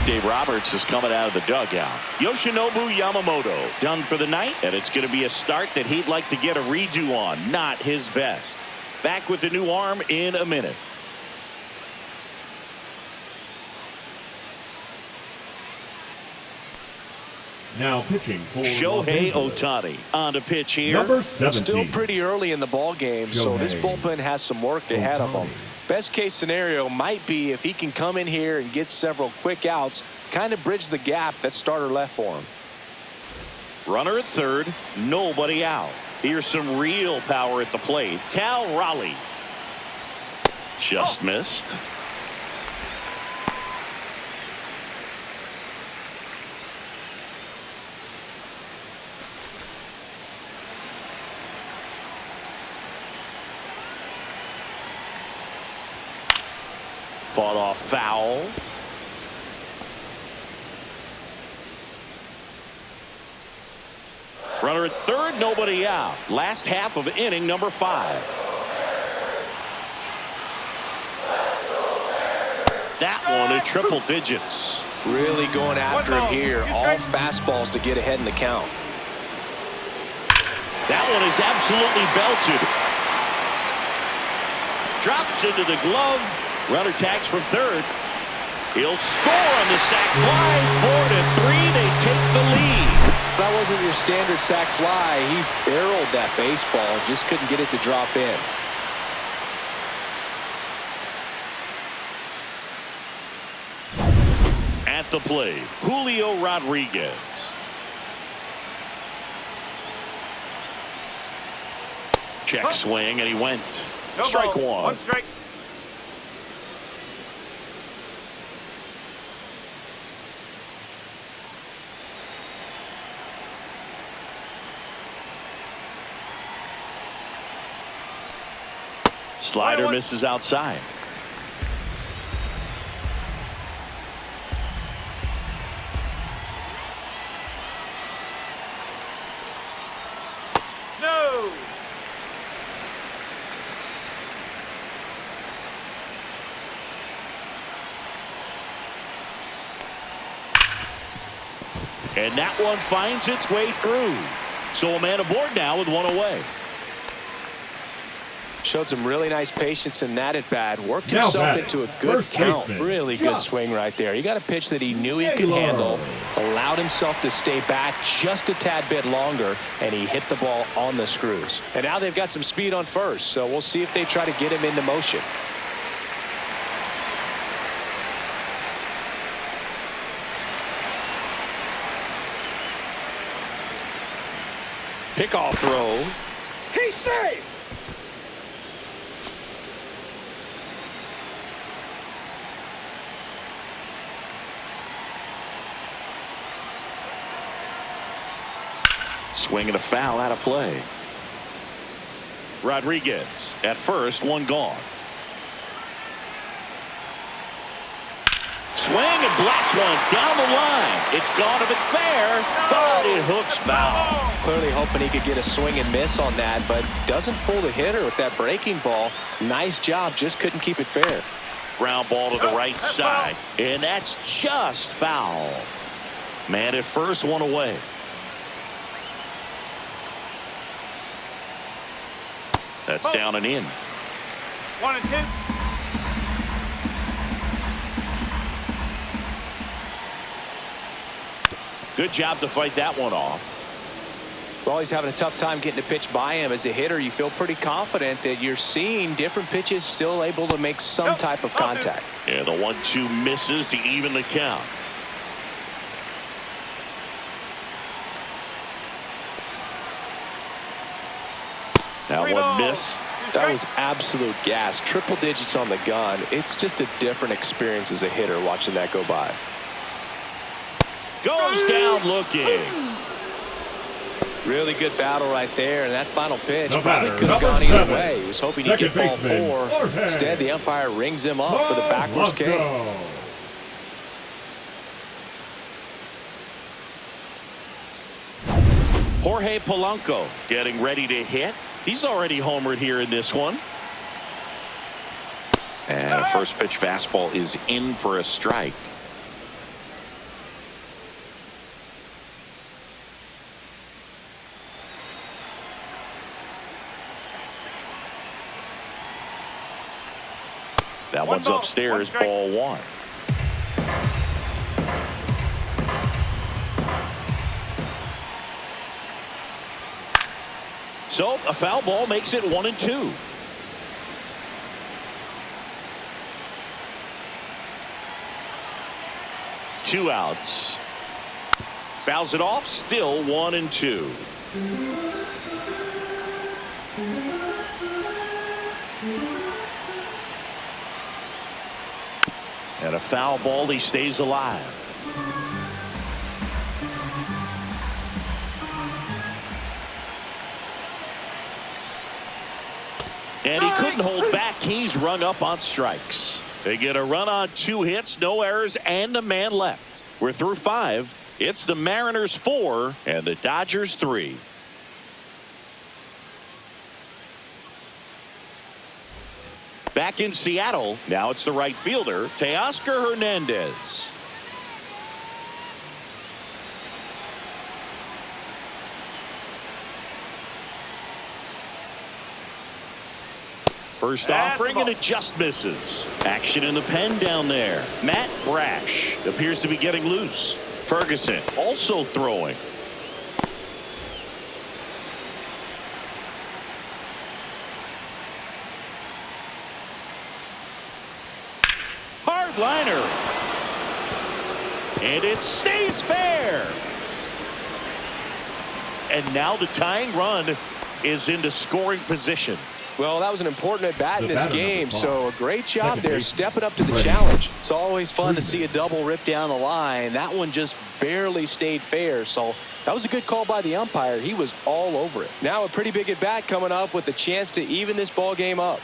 Dave Roberts is coming out of the dugout. Yoshinobu Yamamoto done for the night, and it's going to be a start that he'd like to get a redo on. Not his best. Back with the new arm in a minute. Now pitching for Shohei Ohtani on to pitch here. Number 17. Still pretty early in the ball game, so this bullpen has some work ahead of them. Best case scenario might be if he can come in here and get several quick outs, kind of bridge the gap that starter left for him. Runner at third, nobody out. Here's some real power at the plate. Cal Raleigh just missed. Fought off foul. Runner at third, nobody out. Last half of inning number 5. That one at triple digits. Really going after him here. All fastballs to get ahead in the count. That one is absolutely belted. Drops into the glove. Runner tags from third. He'll score on the sac fly. 4-3. They take the lead. That wasn't your standard sac fly. He barreled that baseball. Just couldn't get it to drop in. At the plate, Julio Rodriguez. Check swing, and he went. No Strike ball. one. Strike. Slider misses outside. No. And that one finds its way through. So a man aboard now with one away. Showed some really nice patience in that at bat. Worked Now himself batting, into a good first count. baseman, Really good Josh. swing right there. He got a pitch that he knew he could handle. Allowed himself to stay back just a tad bit longer, and he hit the ball on the screws. And now they've got some speed on first, so we'll see if they try to get him into motion. Pickoff throw. He's safe. Swing and a foul out of play. Rodriguez at first, one gone. Swing and blast one down the line. It's gone if it's fair, but it hooks foul. Clearly hoping he could get a swing and miss on that, but doesn't fool the hitter with that breaking ball. Nice job, just couldn't keep it fair. Ground ball to the right side, and that's just foul. Man at first, one away. That's down and in. 1-2. Good job to fight that one off. Well, he's having a tough time getting a pitch by him. As a hitter, you feel pretty confident that you're seeing different pitches still able to make some type of contact. Yeah, the 1-2 misses to even the count. That one missed. That was absolute gas. Triple digits on the gun. It's just a different experience as a hitter watching that go by. Goes down looking. Really good battle right there, and that final pitch The probably batter, could have number gone either 7. way. He was hoping he'd get Second ball baseman, 4. Jorge. Instead, the umpire rings him up for the backwards K. Jorge Polanco getting ready to hit. He's already homered here in this one. And a first pitch fastball is in for a strike. That one's upstairs, ball 1. So a foul ball makes it 1-2. Two outs. Fouls it off, still 1-2. And a foul ball, he stays alive. And he couldn't hold back. He's rung up on strikes. They get a run on 2 hits, no errors, and a man left. We're through 5. It's the Mariners 4 and the Dodgers 3. Back in Seattle, now it's the right fielder, Teoscar Hernandez. First offering, and it just misses. Action in the pen down there. Matt Brash appears to be getting loose. Ferguson also throwing. Hard liner. And it stays fair. And now the tying run is into scoring position. Well, that was an important at bat in this game, so a great job Second there base. stepping up to the challenge. It's always fun to see a double rip down the line. That one just barely stayed fair, so that was a good call by the umpire. He was all over it. Now a pretty big at bat coming up with a chance to even this ball game up.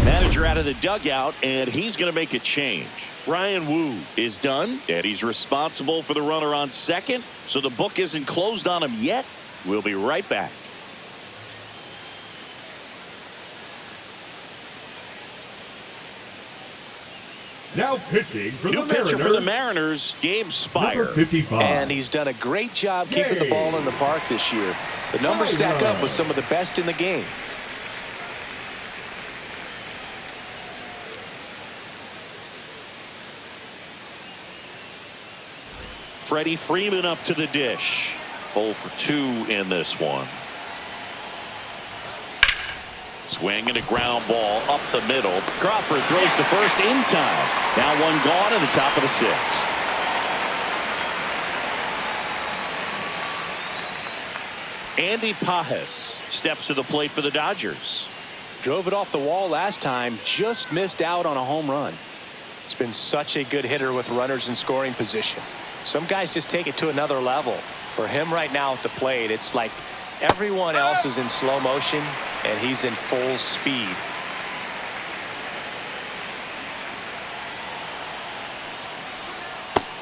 Manager out of the dugout, and he's going to make a change. Ryan Wu is done, and he's responsible for the runner on second, so the book isn't closed on him yet. We'll be right back. Now pitching for New the pitcher Mariners. for the Mariners, Gabe Spire. Number 55. And he's done a great job keeping the ball in the park this year. The numbers stack up with some of the best in the game. Freddie Freeman up to the dish. 0 for 2 in this one. Swing and a ground ball up the middle. Crawford throws to first in time. Now one gone at the top of the 6th. Andy Pajes steps to the plate for the Dodgers. Drove it off the wall last time, just missed out on a home run. He's been such a good hitter with runners in scoring position. Some guys just take it to another level. For him right now at the plate, it's like everyone else is in slow motion and he's in full speed.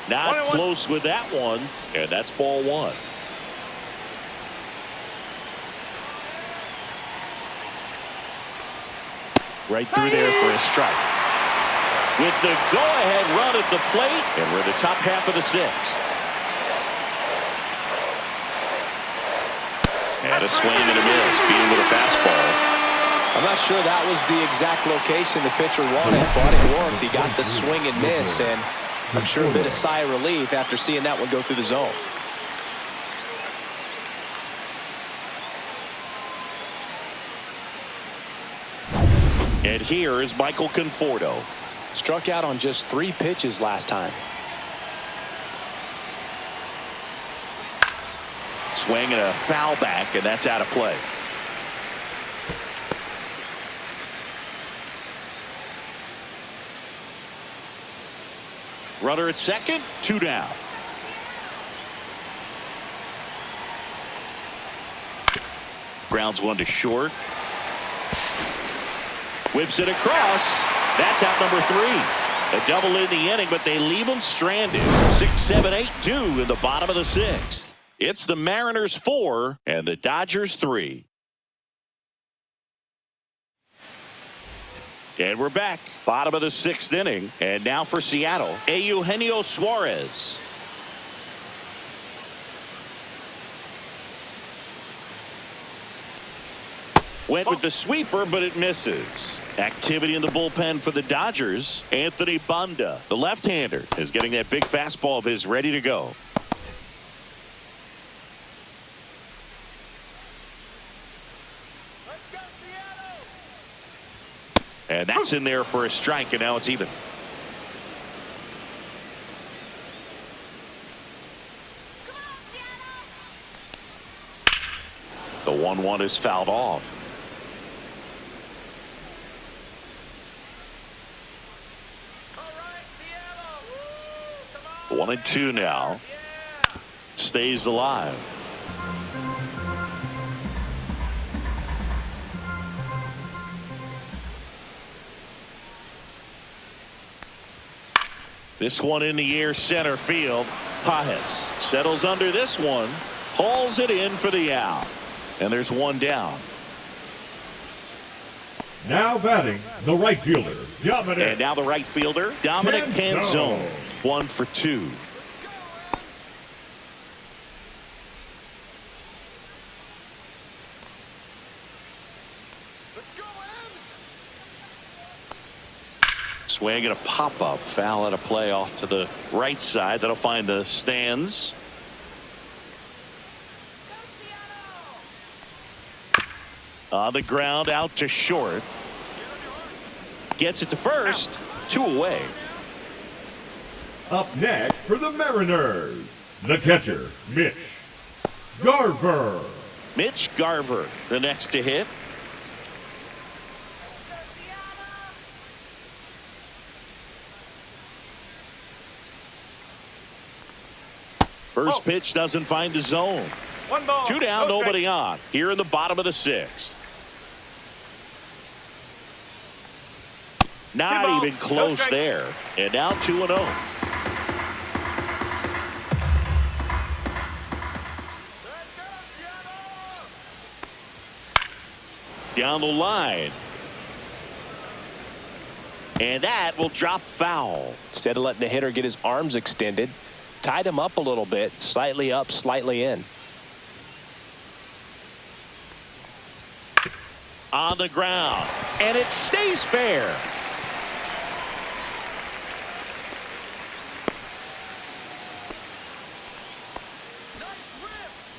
Not close with that one, and that's ball one. Right through there for a strike. With the go-ahead run at the plate, and we're in the top half of the sixth. And a swing and a miss, beating with a fastball. I'm not sure that was the exact location the pitcher wanted, but it worked. He got the swing and miss, and I'm sure a bit of sigh of relief after seeing that one go through the zone. And here is Michael Conforto. Struck out on just 3 pitches last time. Swing and a foul back, and that's out of play. Runner at second, 2 down. Grounds one to short. Whips it across. That's out number 3. A double in the inning, but they leave him stranded. 6, 7, 8, 2 in the bottom of the 6th. It's the Mariners 4 and the Dodgers 3. And we're back. Bottom of the 6th inning. And now for Seattle, Eugenio Suarez. Went with the sweeper, but it misses. Activity in the bullpen for the Dodgers. Anthony Banda, the left-hander, is getting that big fastball of his ready to go. Let's go, Seattle! And that's in there for a strike, and now it's even. The 1-1 is fouled off. All right, Seattle. Woo, come on, 1-2 now. yeah. Stays alive. This one in the air, center field. Pajes settles under this one, hauls it in for the out, and there's one down. Now batting, the right fielder, Dominic. And now the right fielder, Dominic Canzone. 1 for 2. Let's go, Ems. Swing and a pop-up. Foul at a play off to the right side. That'll find the stands. On the ground, out to short. Gets it to first. 2 away. Up next for the Mariners, the catcher, Mitch Garver. Mitch Garver, the next to hit. First pitch doesn't find the zone. 1 ball. 2 down, No nobody strike. on. Here in the bottom of the 6th. Not 2 balls, even no close strike. there. And now 2-0. Let's go, Seattle. Down the line. And that will drop foul. Instead of letting the hitter get his arms extended, tied him up a little bit, slightly up, slightly in. On the ground. And it stays fair.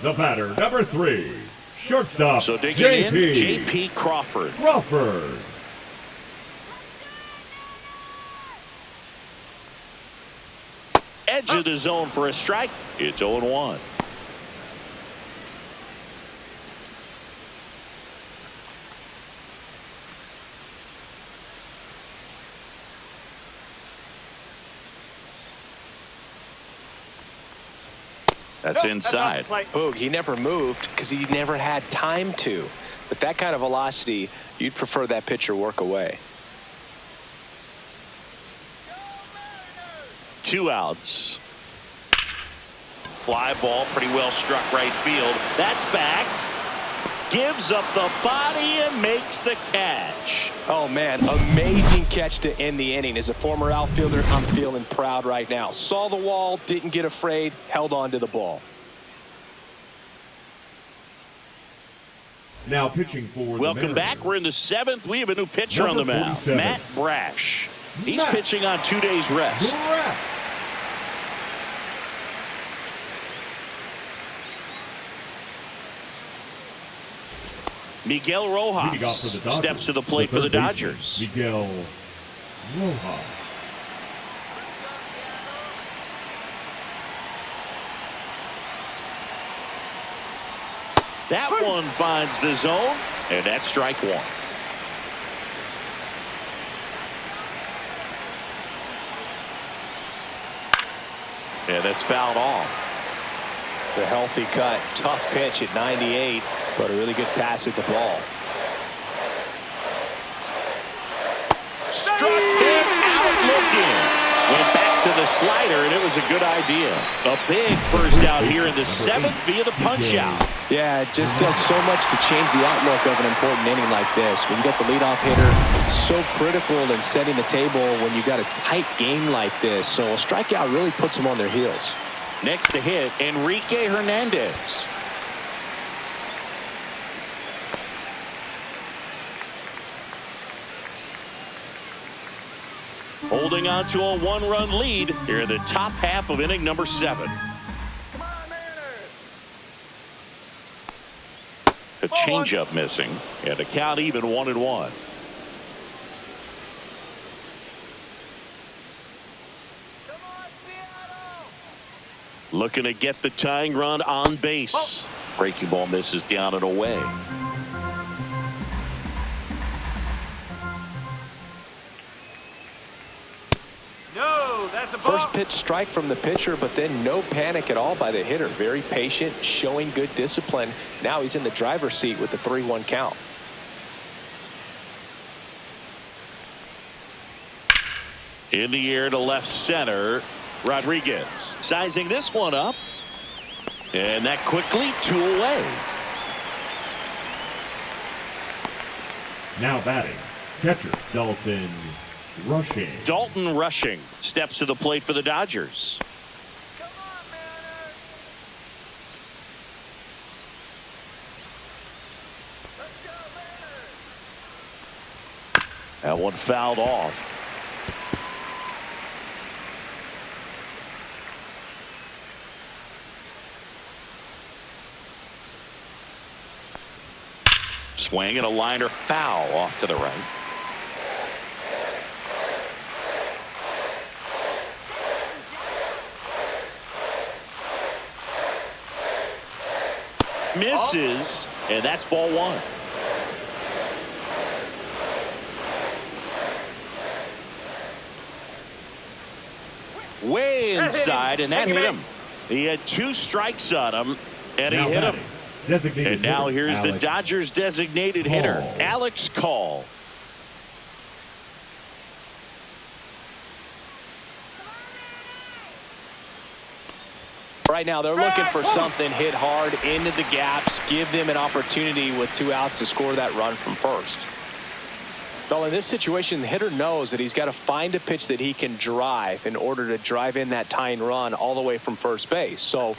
The batter, number 3, shortstop, So digging in, JP J.P. Crawford. Crawford. Edge of the zone for a strike. It's 0-1. That's inside. Boog, he never moved because he never had time to. But that kind of velocity, you'd prefer that pitcher work away. 2 outs. Fly ball, pretty well struck right field. That's back. Gives up the body and makes the catch. Oh, man, amazing catch to end the inning. As a former outfielder, I'm feeling proud right now. Saw the wall, didn't get afraid, held on to the ball. Now pitching for the Welcome back. We're in the 7th. We have a new pitcher on the mound, 47. Matt Brash. He's Matt pitching on 2 days rest. Brash. Miguel Leading off for the Rojas Dodgers, steps to the plate for the third baseman, Dodgers. Miguel Rojas. That one finds the zone, and that's strike one. And that's fouled off. The healthy cut, tough pitch at 98, but a really good pass at the ball. Struck him out looking. Went back to the slider, and it was a good idea. A big first out here in the 7th via the punch out. Yeah, it just does so much to change the outlook of an important inning like this. When you got the leadoff hitter, it's so critical in setting the table when you got a tight game like this. So a strikeout really puts them on their heels. Next to hit, Enrique Hernandez. Holding on to a 1-run lead here in the top half of inning number 7. Come on, Mariners. A changeup missing, and the count even 1-1. Come on, Seattle. Looking to get the tying run on base. Breaking ball misses down and away. No, that's a ball. First pitch strike from the pitcher, but then no panic at all by the hitter. Very patient, showing good discipline. Now he's in the driver's seat with the 3-1 count. In the air to left center, Rodriguez sizing this one up, and that quickly 2 away. Now batting, catcher Dalton Rushing. Dalton Rushing steps to the plate for the Dodgers. Come on, Mariners. Let's go, Mariners. That one fouled off. Swing and a liner foul off to the right. Misses, and that's ball 1. Way inside, and that hit him. He had 2 strikes on him, and he hit him. Designated And now hitter, here's the Alex Dodgers designated hitter, Call. Alex Call. Right now, they're looking for something hit hard into the gaps, give them an opportunity with 2 outs to score that run from first. Well, in this situation, the hitter knows that he's got to find a pitch that he can drive in order to drive in that tying run all the way from first base. So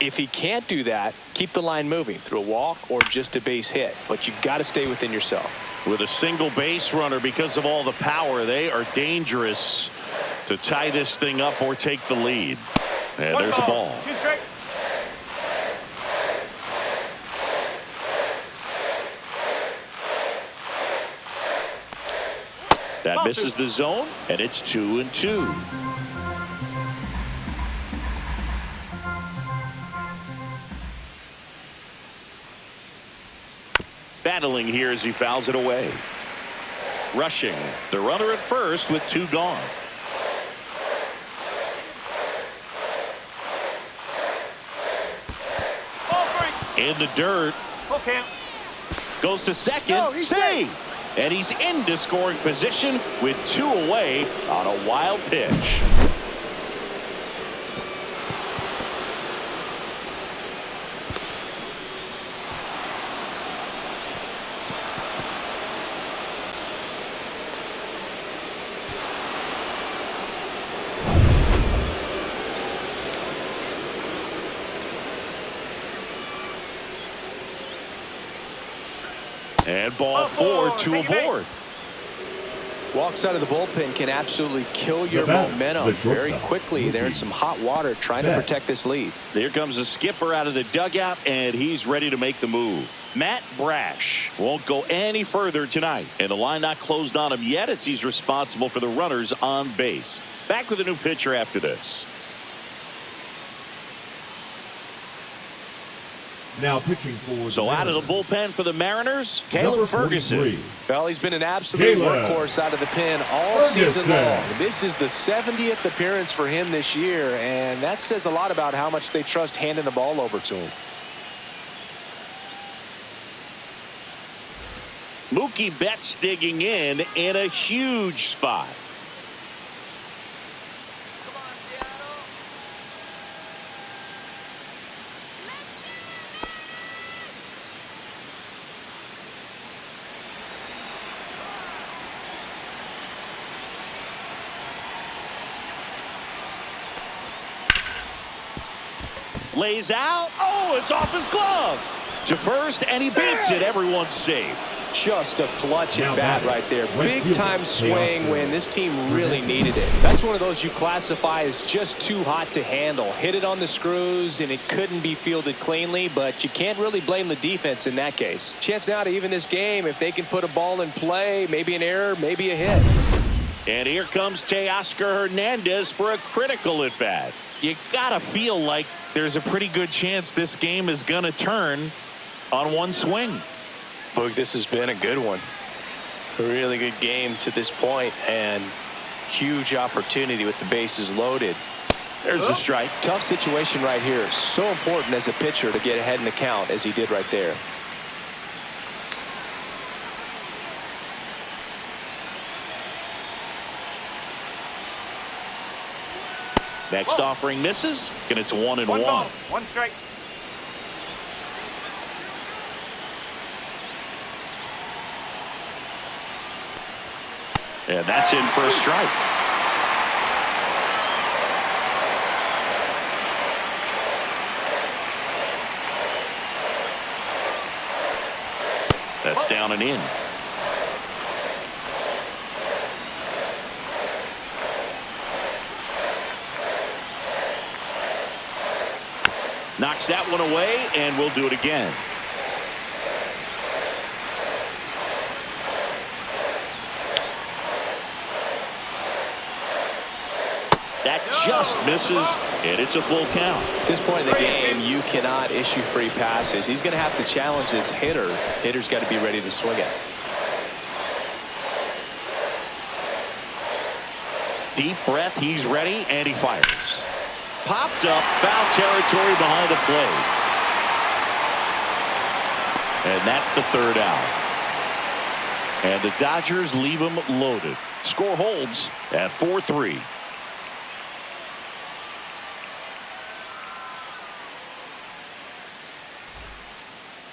if he can't do that, keep the line moving through a walk or just a base hit. But you've got to stay within yourself. With a single base runner, because of all the power, they are dangerous to tie this thing up or take the lead. And there's the ball. 2 strike. That misses the zone, and it's 2-2. Battling here as he fouls it away. Rushing, the runner at first with 2 gone. Ball 3. In the dirt, Full count. goes to second, No, he's save. And he's into scoring position with 2 away on a wild pitch. And ball 4, 2 aboard. Walks out of the bullpen can absolutely kill your momentum very quickly. They're in some hot water trying to protect this lead. Here comes the skipper out of the dugout, and he's ready to make the move. Matt Brash won't go any further tonight, and the line not closed on him yet as he's responsible for the runners on base. Back with a new pitcher after this. Now pitching for So out of the bullpen for the Mariners, Caleb Ferguson. Well, he's been an absolute workhorse out of the pen all season long. This is the 70th appearance for him this year, and that says a lot about how much they trust handing the ball over to him. Mookie Betts digging in a huge spot. Lays out. Oh, it's off his glove. To first, and he beats it. Everyone's safe. Just a clutch at bat right there. Big time swing when this team really needed it. That's one of those you classify as just too hot to handle. Hit it on the screws and it couldn't be fielded cleanly, but you can't really blame the defense in that case. Chance now to even this game if they can put a ball in play, maybe an error, maybe a hit. And here comes Teoscar Hernandez for a critical at bat. You gotta feel like there's a pretty good chance this game is gonna turn on one swing. Boog, this has been a good one. A really good game to this point, and huge opportunity with the bases loaded. There's a strike. Tough situation right here. So important as a pitcher to get ahead in the count as he did right there. Next offering misses, and it's 1-1. One strike. And that's in for a strike. That's down and in. Knocks that one away, and we'll do it again. That just misses, and it's a full count. At this point in the game, you cannot issue free passes. He's going to have to challenge this hitter. Hitter's got to be ready to swing it. Deep breath, he's ready, and he fires. Popped up, foul territory behind the plate. And that's the third out. And the Dodgers leave him loaded. Score holds at 4-3.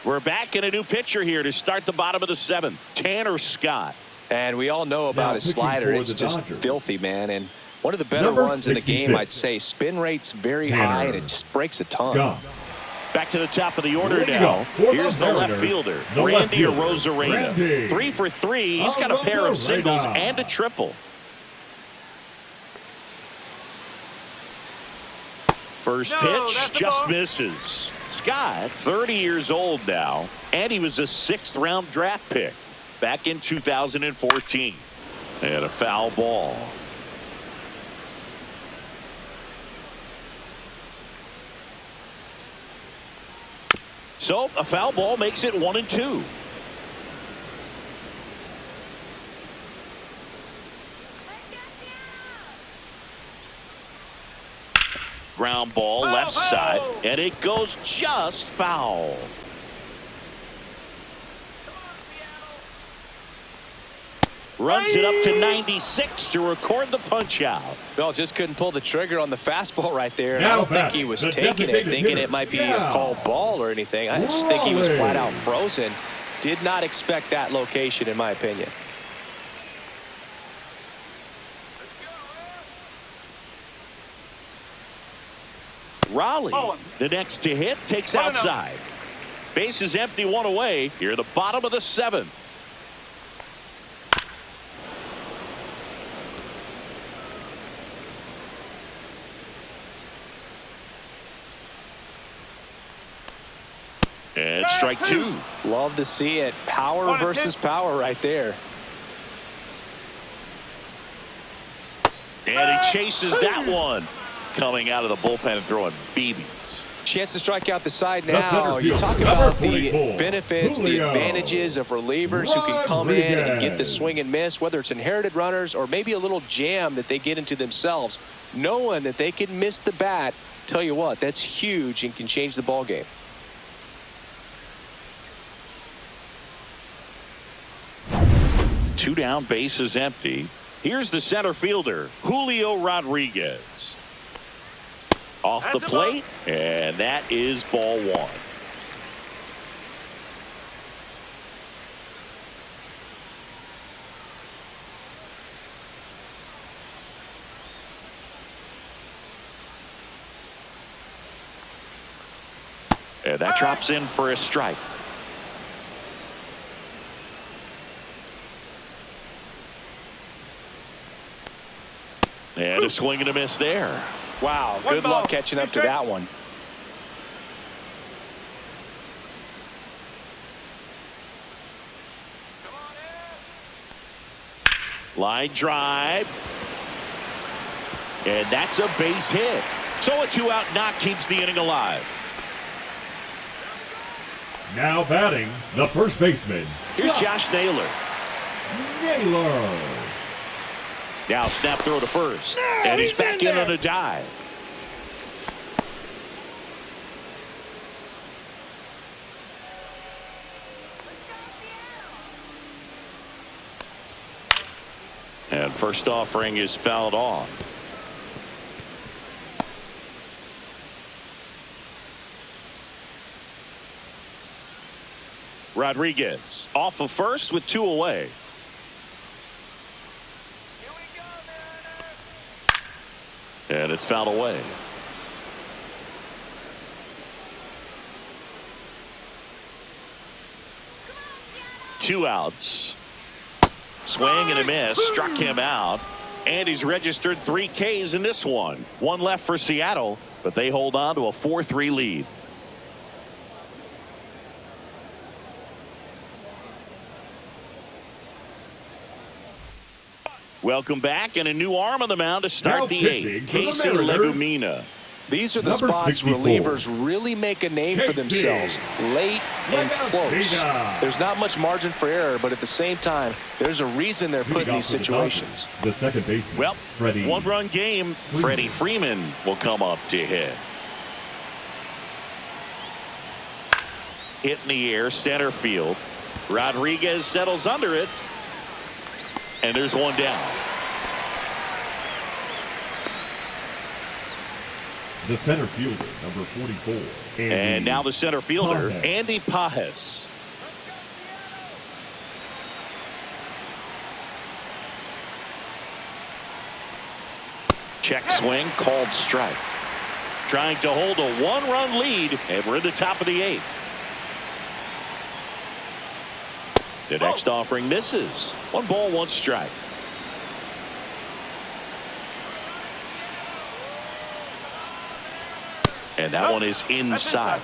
We're back in a new pitcher here to start the bottom of the 7th. Tanner Scott. And we all know about his slider. It's just filthy, man. And one of the better ones in the game, I'd say. Spin rate's very high, and it just breaks a ton. Back to the top of the order now. Here's the left fielder, Randy Arozarena. 3 for 3. He's got a pair of singles and a triple. First pitch just misses. Scott, 30 years old now, and he was a 6th-round draft pick back in 2014. And a foul ball. So a foul ball makes it 1-2. Ground ball left side, and it goes just foul. Runs it up to 96 to record the punch out. Well, just couldn't pull the trigger on the fastball right there. And I don't think he was taking it, thinking it might be a called ball or anything. I just think he was flat out frozen. Did not expect that location, in my opinion. Raleigh, the next to hit, takes outside. Base is empty, one away. Here at the bottom of the 7th. And strike 2. Love to see it. Power versus power right there. And he chases that one. Coming out of the bullpen and throwing BBs. Chance to strike out the side now. You talk about the benefits, the advantages of relievers who can come in and get the swing and miss, whether it's inherited runners or maybe a little jam that they get into themselves. Knowing that they can miss the bat, tell you what, that's huge and can change the ball game. Two down, base is empty. Here's the center fielder, Julio Rodriguez. Off the plate, and that is ball 1. And that drops in for a strike. And a swing and a miss there. Wow, good luck catching up to that one. Line drive. And that's a base hit. So a 2-out knock keeps the inning alive. Now batting, the first baseman. Here's Josh Naylor. Naylor. Now snap throw to first. And he's back in on a dive. And first offering is fouled off. Rodriguez off of first with 2 away. And it's fouled away. Two outs. Swing and a miss. Struck him out. And he's registered 3 Ks in this one. 1 left for Seattle, but they hold on to a 4-3 lead. Welcome back, and a new arm on the mound to start the 8th. Casey Legumina. These are the spots relievers really make a name for themselves. Late and close. There's not much margin for error, but at the same time, there's a reason they're put in these situations. The second baseman. Well, 1-run game. Freddie Freeman will come up to hit. Hit in the air, center field. Rodriguez settles under it. And there's one down. The center fielder, number 44. And now the center fielder, Andy Pajes. Check swing, called strike. Trying to hold a 1-run lead, and we're at the top of the 8th. The next offering misses. 1 ball, 1 strike. And that one is inside.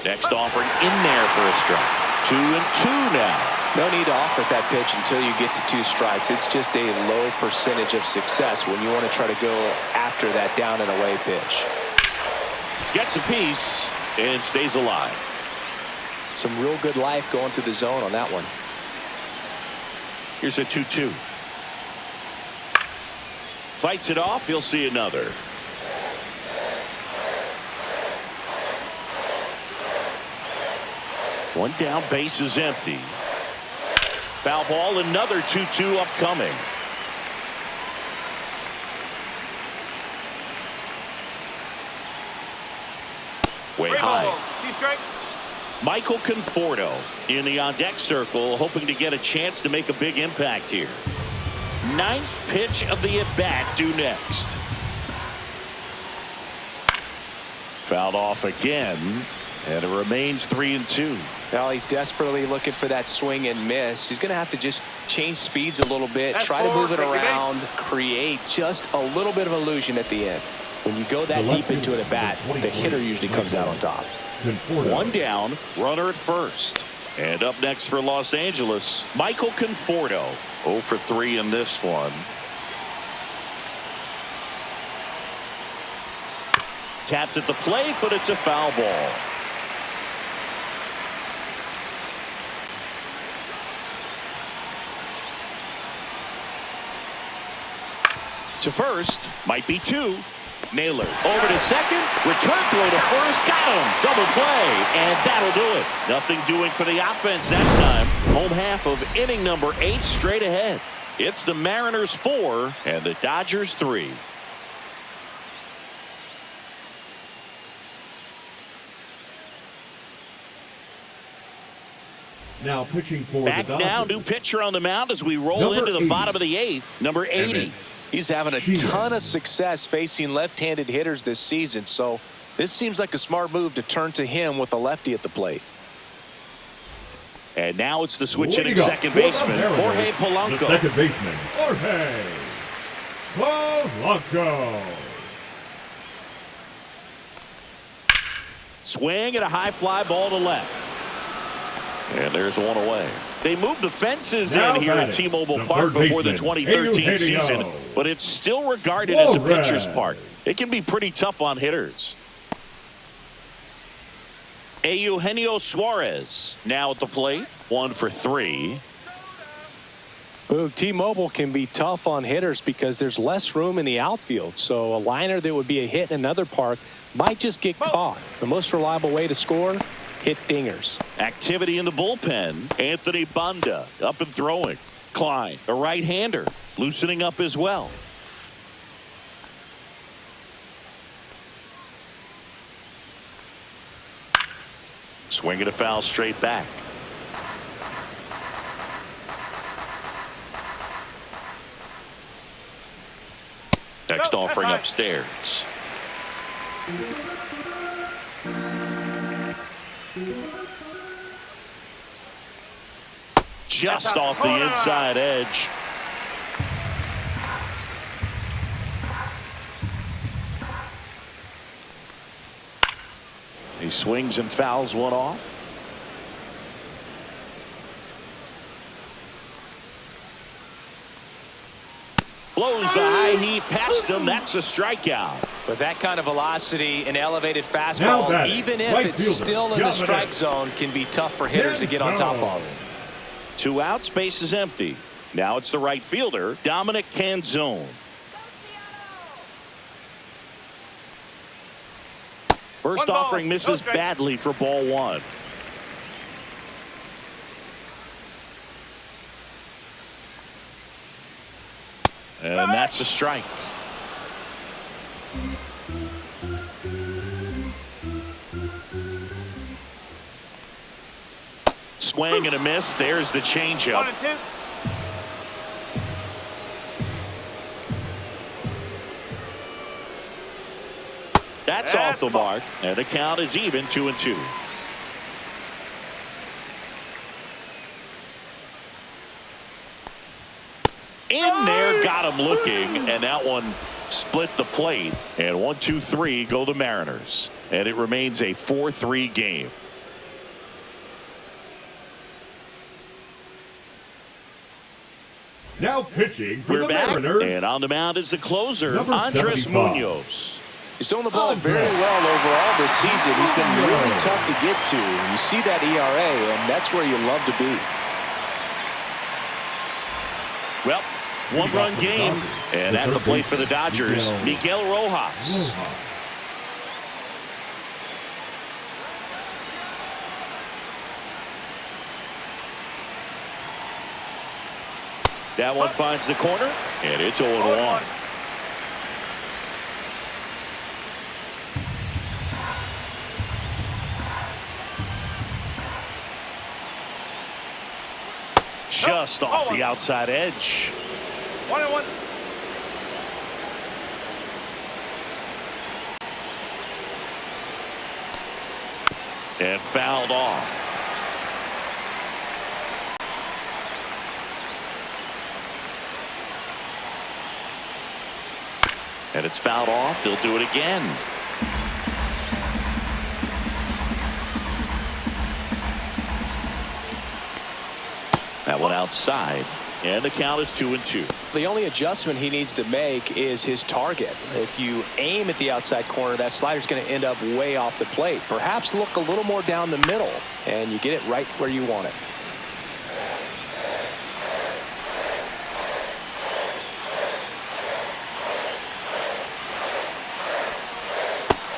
Next offering in there for a strike. 2-2 now. No need to offer that pitch until you get to 2 strikes. It's just a low percentage of success when you want to try to go after that down and away pitch. Gets a piece and stays alive. Some real good life going through the zone on that one. Here's a 2-2. Fights it off. He'll see another. One down, base is empty. Foul ball, another 2-2 upcoming. Way high. Michael Conforto in the on-deck circle, hoping to get a chance to make a big impact here. 9th pitch of the at-bat due next. Fouled off again, and it remains 3-2. Well, he's desperately looking for that swing and miss. He's going to have to just change speeds a little bit, try to move it around, create just a little bit of illusion at the end. When you go that deep into an at-bat, the hitter usually comes out on top. One down, runner at first. And up next for Los Angeles, Michael Conforto. 0 for 3 in this one. Tapped at the plate, but it's a foul ball. To first, might be 2. Naylor over to second, return throw to first, got him, double play, and that'll do it. Nothing doing for the offense that time. Home half of inning number 8 straight ahead. It's the Mariners 4 and the Dodgers 3. Now pitching for back the Dodgers. now, new pitcher on the mound as we roll into the bottom of the 8th. Number 80. He's having a ton of success facing left-handed hitters this season, so this seems like a smart move to turn to him with a lefty at the plate. And now it's the switch-hitting second baseman, Jorge Polanco. The second baseman, Jorge Polanco. Swing and a high fly ball to left. And there's one away. They moved the fences in here at T-Mobile Park before the 2013 season, but it's still regarded as a pitcher's park. It can be pretty tough on hitters. Eugenio Suarez now at the plate. 1 for 3. T-Mobile can be tough on hitters because there's less room in the outfield, so a liner that would be a hit in another park might just get caught. The most reliable way to score, hit dingers. Activity in the bullpen. Anthony Banda up and throwing. Klein, a right-hander, loosening up as well. Swinging a foul straight back. Next offering upstairs. Just off the inside edge. He swings and fouls one off. Blows the high heat past him. That's a strikeout. With that kind of velocity, an elevated fastball, even if it's still in the strike zone, can be tough for hitters to get on top of. 2 outs, base is empty. Now it's the right fielder, Dominic Canzone. First offering misses badly for ball 1. And that's a strike. Swing and a miss. There's the changeup. 1-2. That's off the mark, and the count is even 2-2. In there, got him looking, and that one split the plate. And 1-2-3 go the Mariners, and it remains a 4-3 game. Now pitching for We're the back, Mariners. and on the mound is the closer, Number Andres 75. Munoz. He's throwing the ball very well overall this season. He's been really tough to get to. You see that ERA, and that's where you love to be. Well, 1-run game, and at the plate for the Dodgers, Miguel Rojas. That one finds the corner, and it's 0-1. Just off the outside edge. 1-1. And fouled off. And it's fouled off. They'll do it again. That one outside. And the count is 2-2. The only adjustment he needs to make is his target. If you aim at the outside corner, that slider's going to end up way off the plate. Perhaps look a little more down the middle, and you get it right where you want it.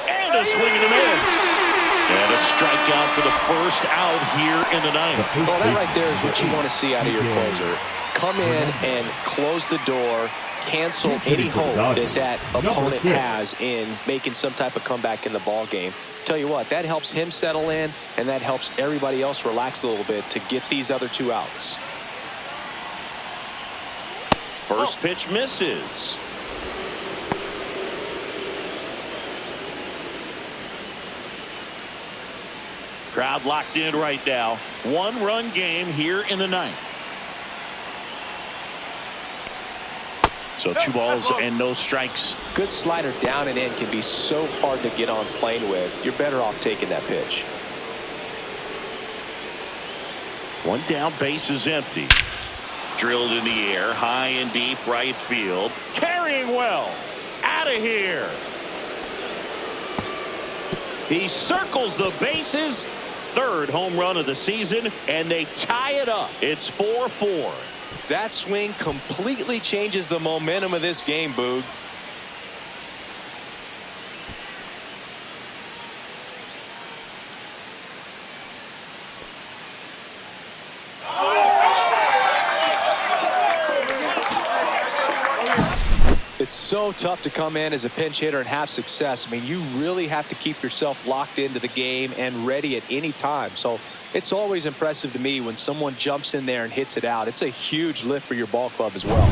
And a swing and a miss. And a strikeout for the first out here in the ninth. Well, that right there is what you want to see out of your closer. Come in and close the door, cancel any hope that opponent has in making some type of comeback in the ball game. Tell you what, that helps him settle in, and that helps everybody else relax a little bit to get these other two outs. First pitch misses. Crowd locked in right now. One-run game here in the ninth. So 2 balls and no strikes. Good slider down and in can be so hard to get on plane with. You're better off taking that pitch. One down, base is empty. Drilled in the air, high and deep right field. Carrying well. Out of here. He circles the bases. Third home run of the season, and they tie it up. It's 4-4. That swing completely changes the momentum of this game, Boog. It's so tough to come in as a pinch hitter and have success. I mean, you really have to keep yourself locked into the game and ready at any time. So it's always impressive to me when someone jumps in there and hits it out. It's a huge lift for your ball club as well.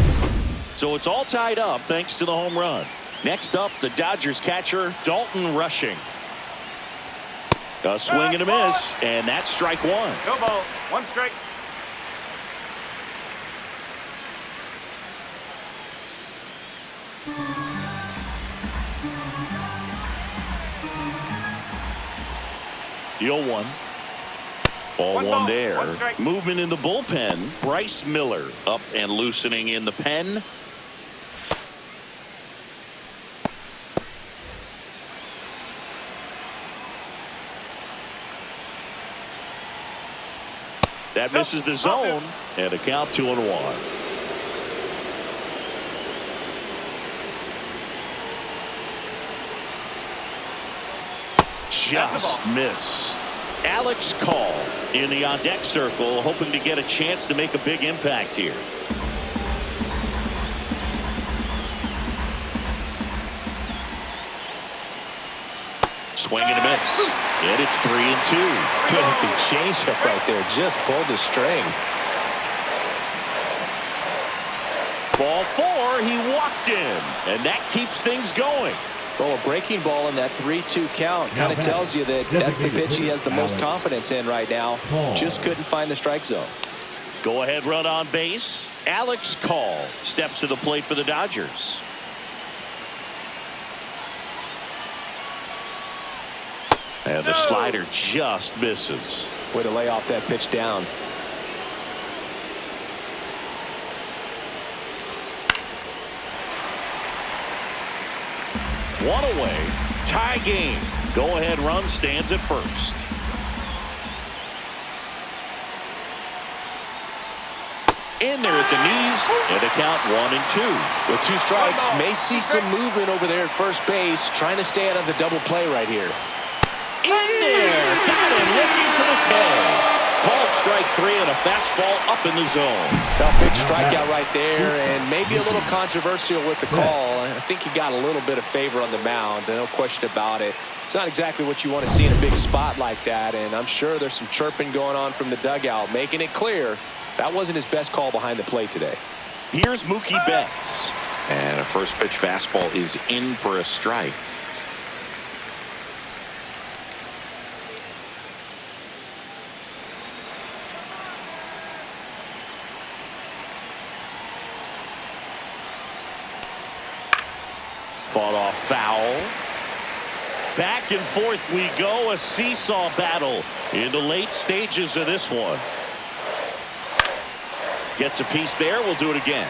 So it's all tied up thanks to the home run. Next up, the Dodgers catcher, Dalton Rushing. A swing and a miss, and that's strike one. No ball. 1 strike. The 0-1. Ball one there. Movement in the bullpen. Bryce Miller up and loosening in the pen. That misses the zone, and a count 2-1. Just missed. Alex Call in the on-deck circle, hoping to get a chance to make a big impact here. Swing and a miss. And it's 3-2. Good changeup right there. Just pulled the string. Ball 4, he walked in, and that keeps things going. Well, a breaking ball in that 3-2 count kind of tells you that that's the pitch he has the most confidence in right now. Just couldn't find the strike zone. Go ahead run on base. Alex Call steps to the plate for the Dodgers. And the slider just misses. Way to lay off that pitch down. One away. Tie game. Go ahead run stands at first. In there at the knees, and a count 1-2. With 2 strikes, may see some movement over there at first base, trying to stay out of the double play right here. In there, got him looking for the call. Called strike 3 and a fastball up in the zone. Well, big strikeout right there, and maybe a little controversial with the call. I think he got a little bit of favor on the mound, no question about it. It's not exactly what you want to see in a big spot like that, and I'm sure there's some chirping going on from the dugout, making it clear that wasn't his best call behind the plate today. Here's Mookie Betts. And a first pitch fastball is in for a strike. Fought off foul. Back and forth we go. A seesaw battle in the late stages of this one. Gets a piece there. We'll do it again.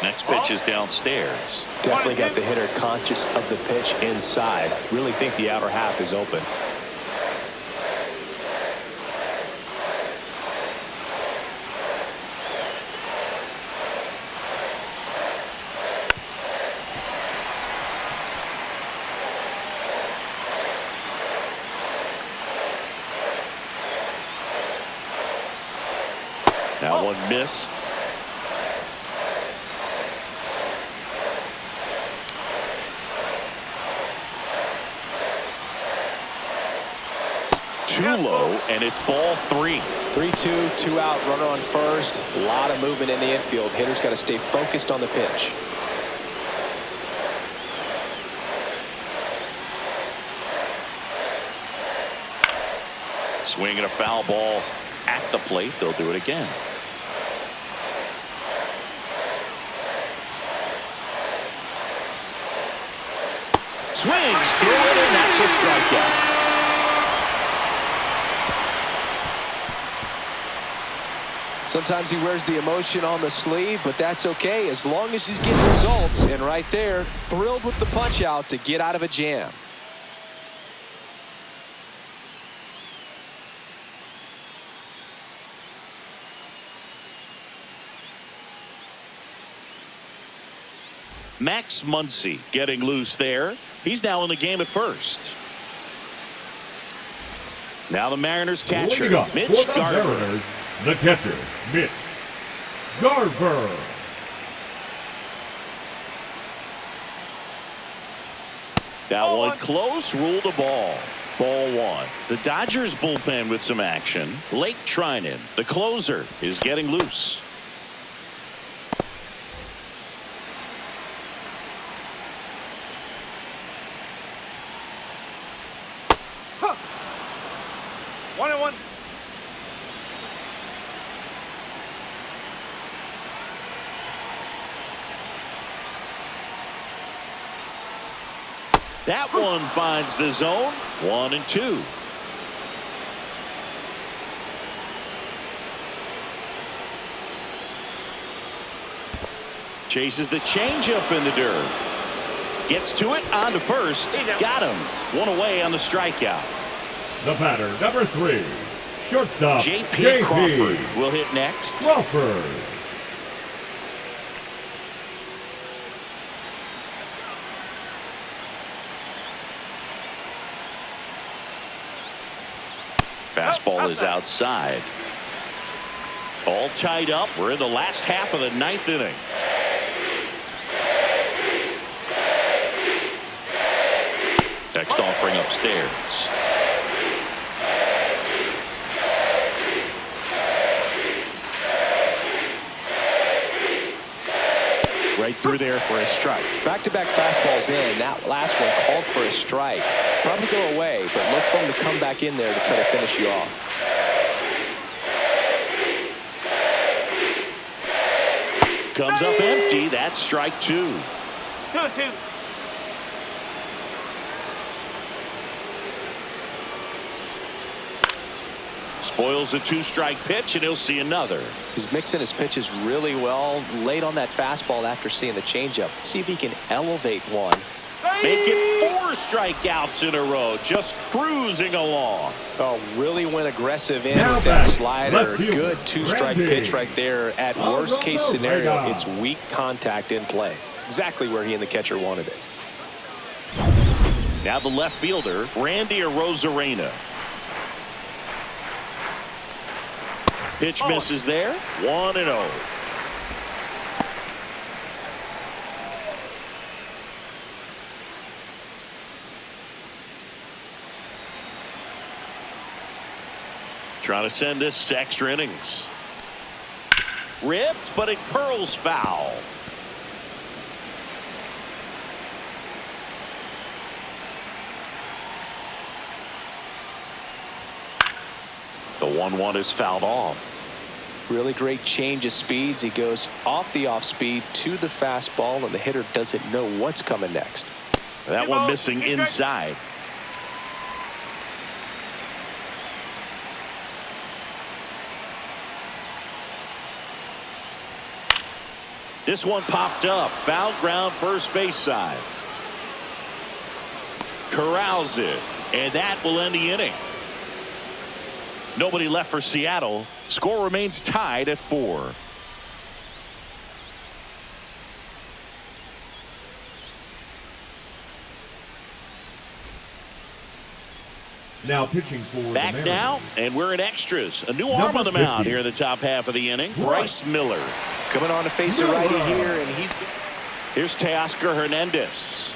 Next pitch is downstairs. Definitely got the hitter conscious of the pitch inside. Really think the outer half is open. That one missed. Too low, and it's ball 3. 3-2, 2 out, runner on first. A lot of movement in the infield. Hitter's got to stay focused on the pitch. Swinging a foul ball at the plate. They'll do it again. Swings through it, and that's a strikeout. Sometimes he wears the emotion on the sleeve, but that's okay as long as he's getting results. And right there, thrilled with the punch out to get out of a jam. Max Muncy getting loose there. He's now in the game at first. Now the Mariners catcher, Mitch Garver. The catcher, Mitch Garver. That one close, ruled a ball. Ball 1. The Dodgers bullpen with some action. Lake Trinan, the closer, is getting loose. Huh. 1-1. That one finds the zone. 1-2. Chases the changeup in the dirt. Gets to it, on to first. Got him. One away on the strikeout. The batter, number 3, shortstop, J.P. Crawford will hit next. Crawford. Fastball is outside. All tied up. We're in the last half of the 9th inning. Next offering upstairs. Right through there for a strike. Back-to-back fastballs in. That last one called for a strike. Probably go away, but look for him to come back in there to try to finish you off. Comes up empty. That's strike 2. 2-2. Spoils a 2-strike pitch, and he'll see another. He's mixing his pitches really well. Late on that fastball after seeing the changeup. See if he can elevate one. Make it 4 strikeouts in a row. Just cruising along. Oh, really went aggressive in with that slider. Good 2-strike pitch right there. At worst case scenario, it's weak contact in play. Exactly where he and the catcher wanted it. Now the left fielder, Randy Arozarena. Pitch misses there. 1-0. Trying to send this to extra innings. Ripped, but it curls foul. The 1-1 is fouled off. Really great change of speeds. He goes off the off speed to the fastball, and the hitter doesn't know what's coming next. That one missing inside. This one popped up. Foul ground, first base side. Corrals it, and that will end the inning. Nobody left for Seattle. Score remains tied at 4. Now pitching for back the now, and we're in extras. A new arm on the mound here in the top half of the inning. Bryce Miller coming on to face the righty here, and here's Teoscar Hernandez.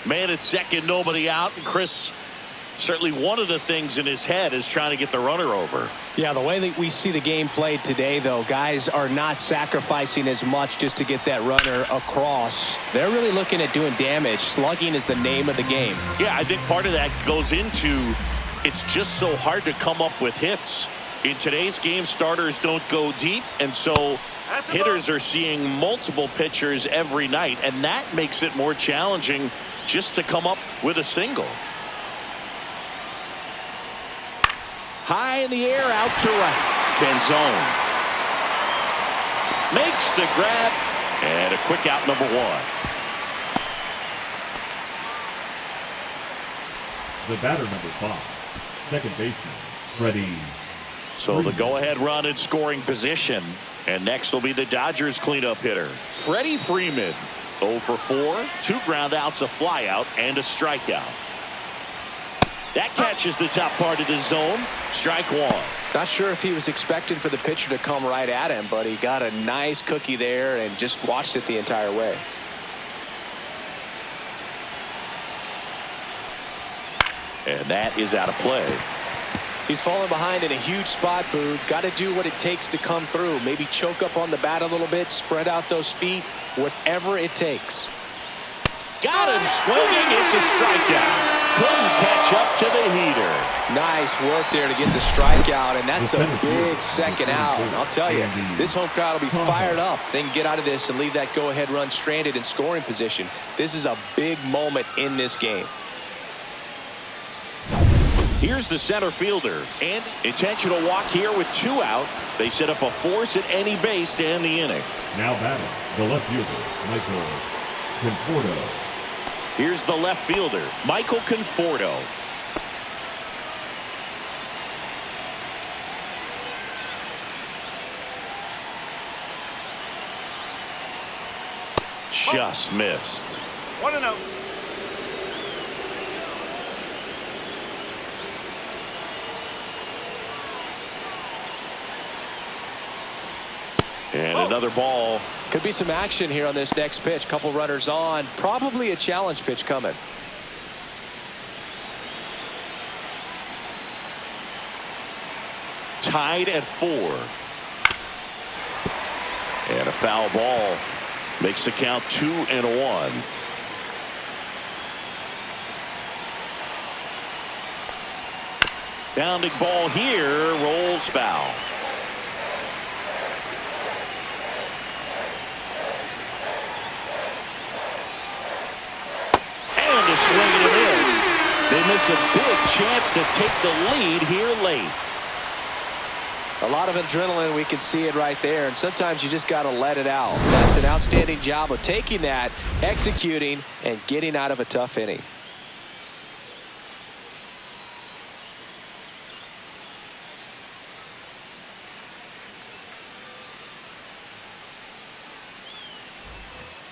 Man at second, nobody out, and Chris, certainly one of the things in his head is trying to get the runner over. Yeah, the way that we see the game played today, though, guys are not sacrificing as much just to get that runner across. They're really looking at doing damage. Slugging is the name of the game. Yeah, I think part of that goes into it's just so hard to come up with hits. In today's game, starters don't go deep, and so hitters are seeing multiple pitchers every night, and that makes it more challenging just to come up with a single. High in the air, out to right. Benzone makes the grab, and a quick out, number 1. The batter, number 5, second baseman, Freddie. So the go-ahead run in scoring position, and next will be the Dodgers cleanup hitter, Freddie Freeman. 0 for 4, 2 ground outs, a flyout, and a strikeout. That catches the top part of the zone. Strike 1. not sure if he was expecting for the pitcher to come right at him, but he got a nice cookie there and just watched it the entire way. And that is out of play. He's falling behind in a huge spot, Boog. Got to do what it takes to come through. Maybe choke up on the bat a little bit, spread out those feet, whatever it takes. Got him swinging. It's a strikeout. Couldn't catch up to the heater. Nice work there to get the strikeout, and that's a big second out. And I'll tell you, this home crowd will be fired up. They can get out of this and leave that go-ahead run stranded in scoring position. This is a big moment in this game. Here's the center fielder, and intentional walk here with 2 out. They set up a force at any base to end the inning. Now batting, the left fielder, Michael Conforto. Here's the left fielder, Michael Conforto. Just missed. 1-0. And another ball. Could be some action here on this next pitch. Couple runners on. Probably a challenge pitch coming. Tied at 4. And a foul ball makes the count 2-1. Bounding ball here, rolls foul. And a swing and a miss. They miss a big chance to take the lead here late. A lot of adrenaline, we can see it right there, and sometimes you just got to let it out. That's an outstanding job of taking that, executing, and getting out of a tough inning.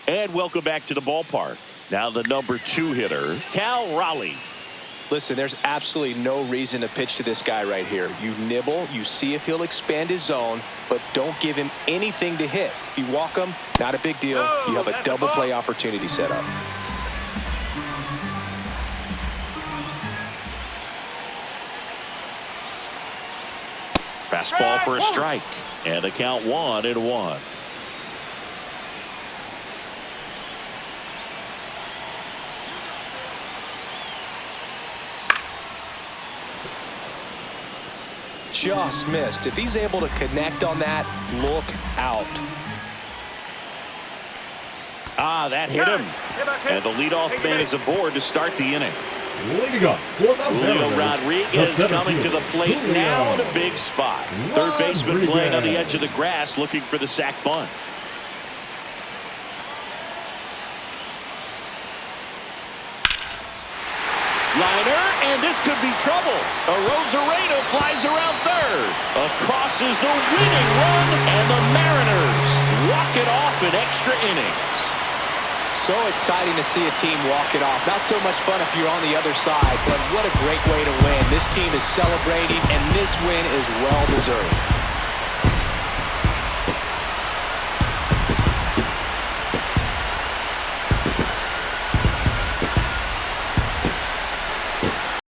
And welcome back to the ballpark. Now the number 2 hitter, Cal Raleigh. Listen, there's absolutely no reason to pitch to this guy right here. You nibble, you see if he'll expand his zone, but don't give him anything to hit. If you walk him, not a big deal. You have a double play opportunity set up. Fastball for a strike. And the count 1-1. just missed. If he's able to connect on that, look out. Ah, that hit him. And the leadoff man is aboard to start the inning. Leading up for the Julio Mariners, Rodriguez the coming to the plate Julio now in a big spot. Third baseman Rodriguez. playing on the edge of the grass looking for the sac bunt. Liner, and this could be trouble. Rosarena flies around third. Across is the winning run, and the Mariners walk it off in extra innings. So exciting to see a team walk it off. Not so much fun if you're on the other side, but what a great way to win. This team is celebrating, and this win is well deserved.